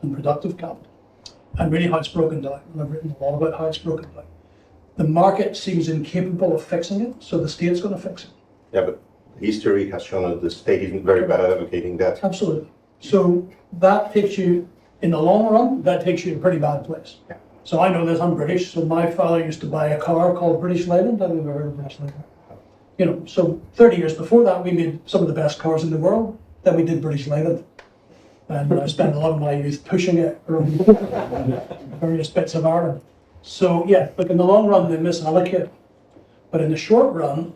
and productive capital, and really how it's broken down. And I've written a lot about how it's broken down. The market seems incapable of fixing it, so the state's going to fix it. Yeah, but history has shown that the state isn't very bad at allocating that. Absolutely. So that takes you, in the long run, that takes you to a pretty bad place. Yeah. So I know this, I'm British, so my father used to buy a car called British Leyland. I've never heard of British Leyland. So 30 years before that, we made some of the best cars in the world. Then we did British Leyland. And I spent a lot of my youth pushing it around various bits of Ireland. So yeah, but in the long run, they misallocate. But in the short run,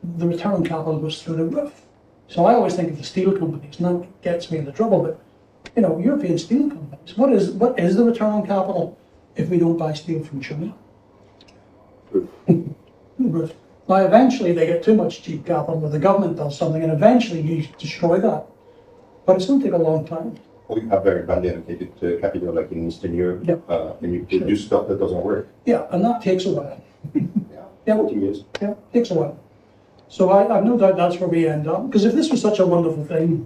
the return on capital goes through the roof. So I always think of the steel companies, and that gets me into trouble, but European steel companies, what is the return on capital if we don't buy steel from China? Roof. Now eventually they get too much cheap capital, or the government does something, and eventually you destroy that. But it's going to take a long time. Or you have very badly allocated capital like in Eastern Europe, Yep. and you produce stuff that doesn't work. Yeah, and that takes a while. Yeah, 40 years. Yeah, takes a while. So I've no doubt that's where we end up. Because if this was such a wonderful thing,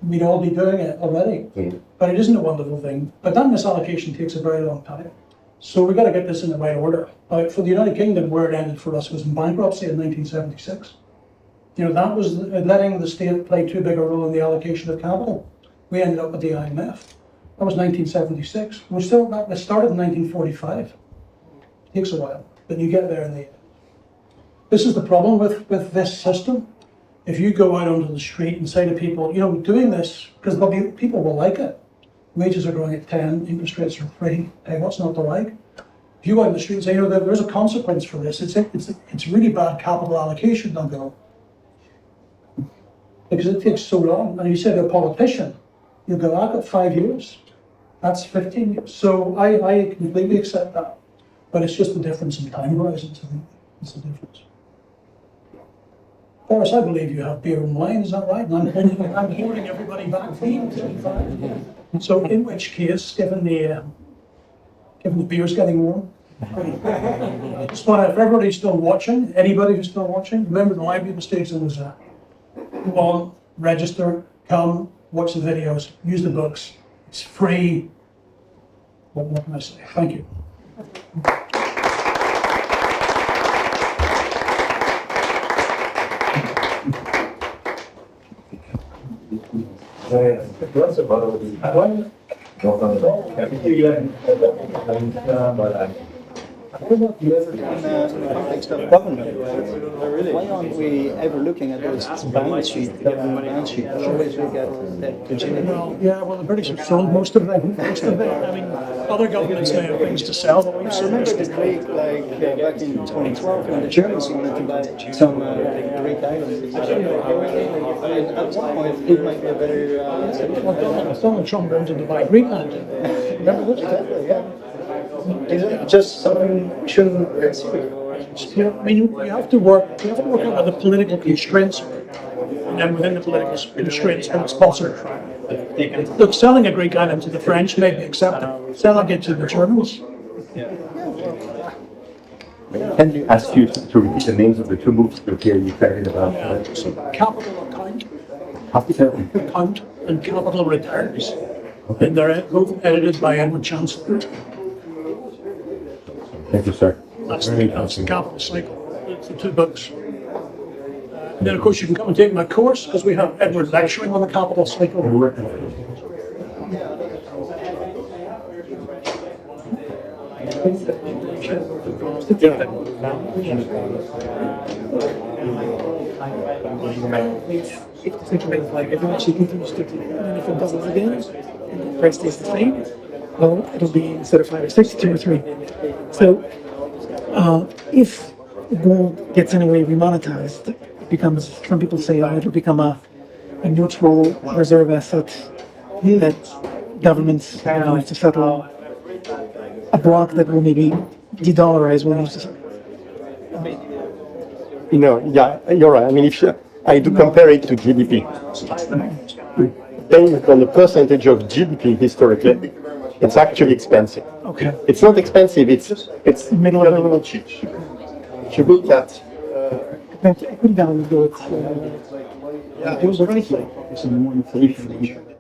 we'd all be doing it already. Mm. But it isn't a wonderful thing. But that misallocation takes a very long time. So we've got to get this in the right order. For the United Kingdom, where it ended for us was in bankruptcy in 1976. That was letting the state play too big a role in the allocation of capital. We ended up with the IMF. That was 1976. It started in 1945. It takes a while, but you get there in the end. This is the problem with this system. If you go out onto the street and say to people, doing this, because people will like it. Wages are growing at 10, interest rates are 3. Hey, what's not to like? If you go out on the street and say, there's a consequence for this, it's really bad capital allocation, they'll go. Because it takes so long. And if you say to a politician, you'll go, I've got 5 years. That's 15 years. So I completely accept that. But it's just the difference in time horizons, I think. It's the difference. Boris, I believe you have beer and wine, is that right? And I'm holding everybody back. So in which case, given the beer's getting warm, I just want to, if everybody's still watching, anybody who's still watching, remember the library mistakes was go on, register, come, watch the videos, use the books. It's free. What more can I say? Thank you. Lots of other In the context of government, why aren't we ever looking at those balance sheet, government balance sheet? Always look at the GDP. Well, the British have sold most of them. I mean, other governments may have things to sell, but we've I sold remember most the of them. Greek, back in 2012, when the Germans wanted to buy some Greek islands. At one point, it might be a better. Donald Trump wanted to buy Greenland. Remember this? Exactly, yeah. Is it just something we shouldn't consider? I mean, you have to work out what the political constraints are, and then within the political constraints, how it's possible. Look, selling a Greek island to the French may be accepted. Selling it to the Germans, Can you ask you to repeat the names of the two books to hear you excited about? So capital account, Capital. account and capital returns. And they're both edited by Edward Chancellor. Thank you, sir. That's the capital cycle. It's the two books. And then of course you can come and take my course because we have Edward lecturing on the capital cycle. If the central bank like everyone actually continues to do it, and if it doubles again, and the price stays the same, well, it'll be instead of 5 or 6, 2 or 3. So, if gold gets in a way remonetized, it becomes, some people say, oh, it'll become a neutral reserve asset that governments will use to settle a block that will maybe de-dollarize will use to settle. You know, yeah, you're right. I mean, if I do compare it to GDP, based on the percentage of GDP historically, it's actually expensive. Okay. It's not expensive. It's Middle of the road. cheap. If you look at Equity value, though, it's, it was right here. It's more inflation.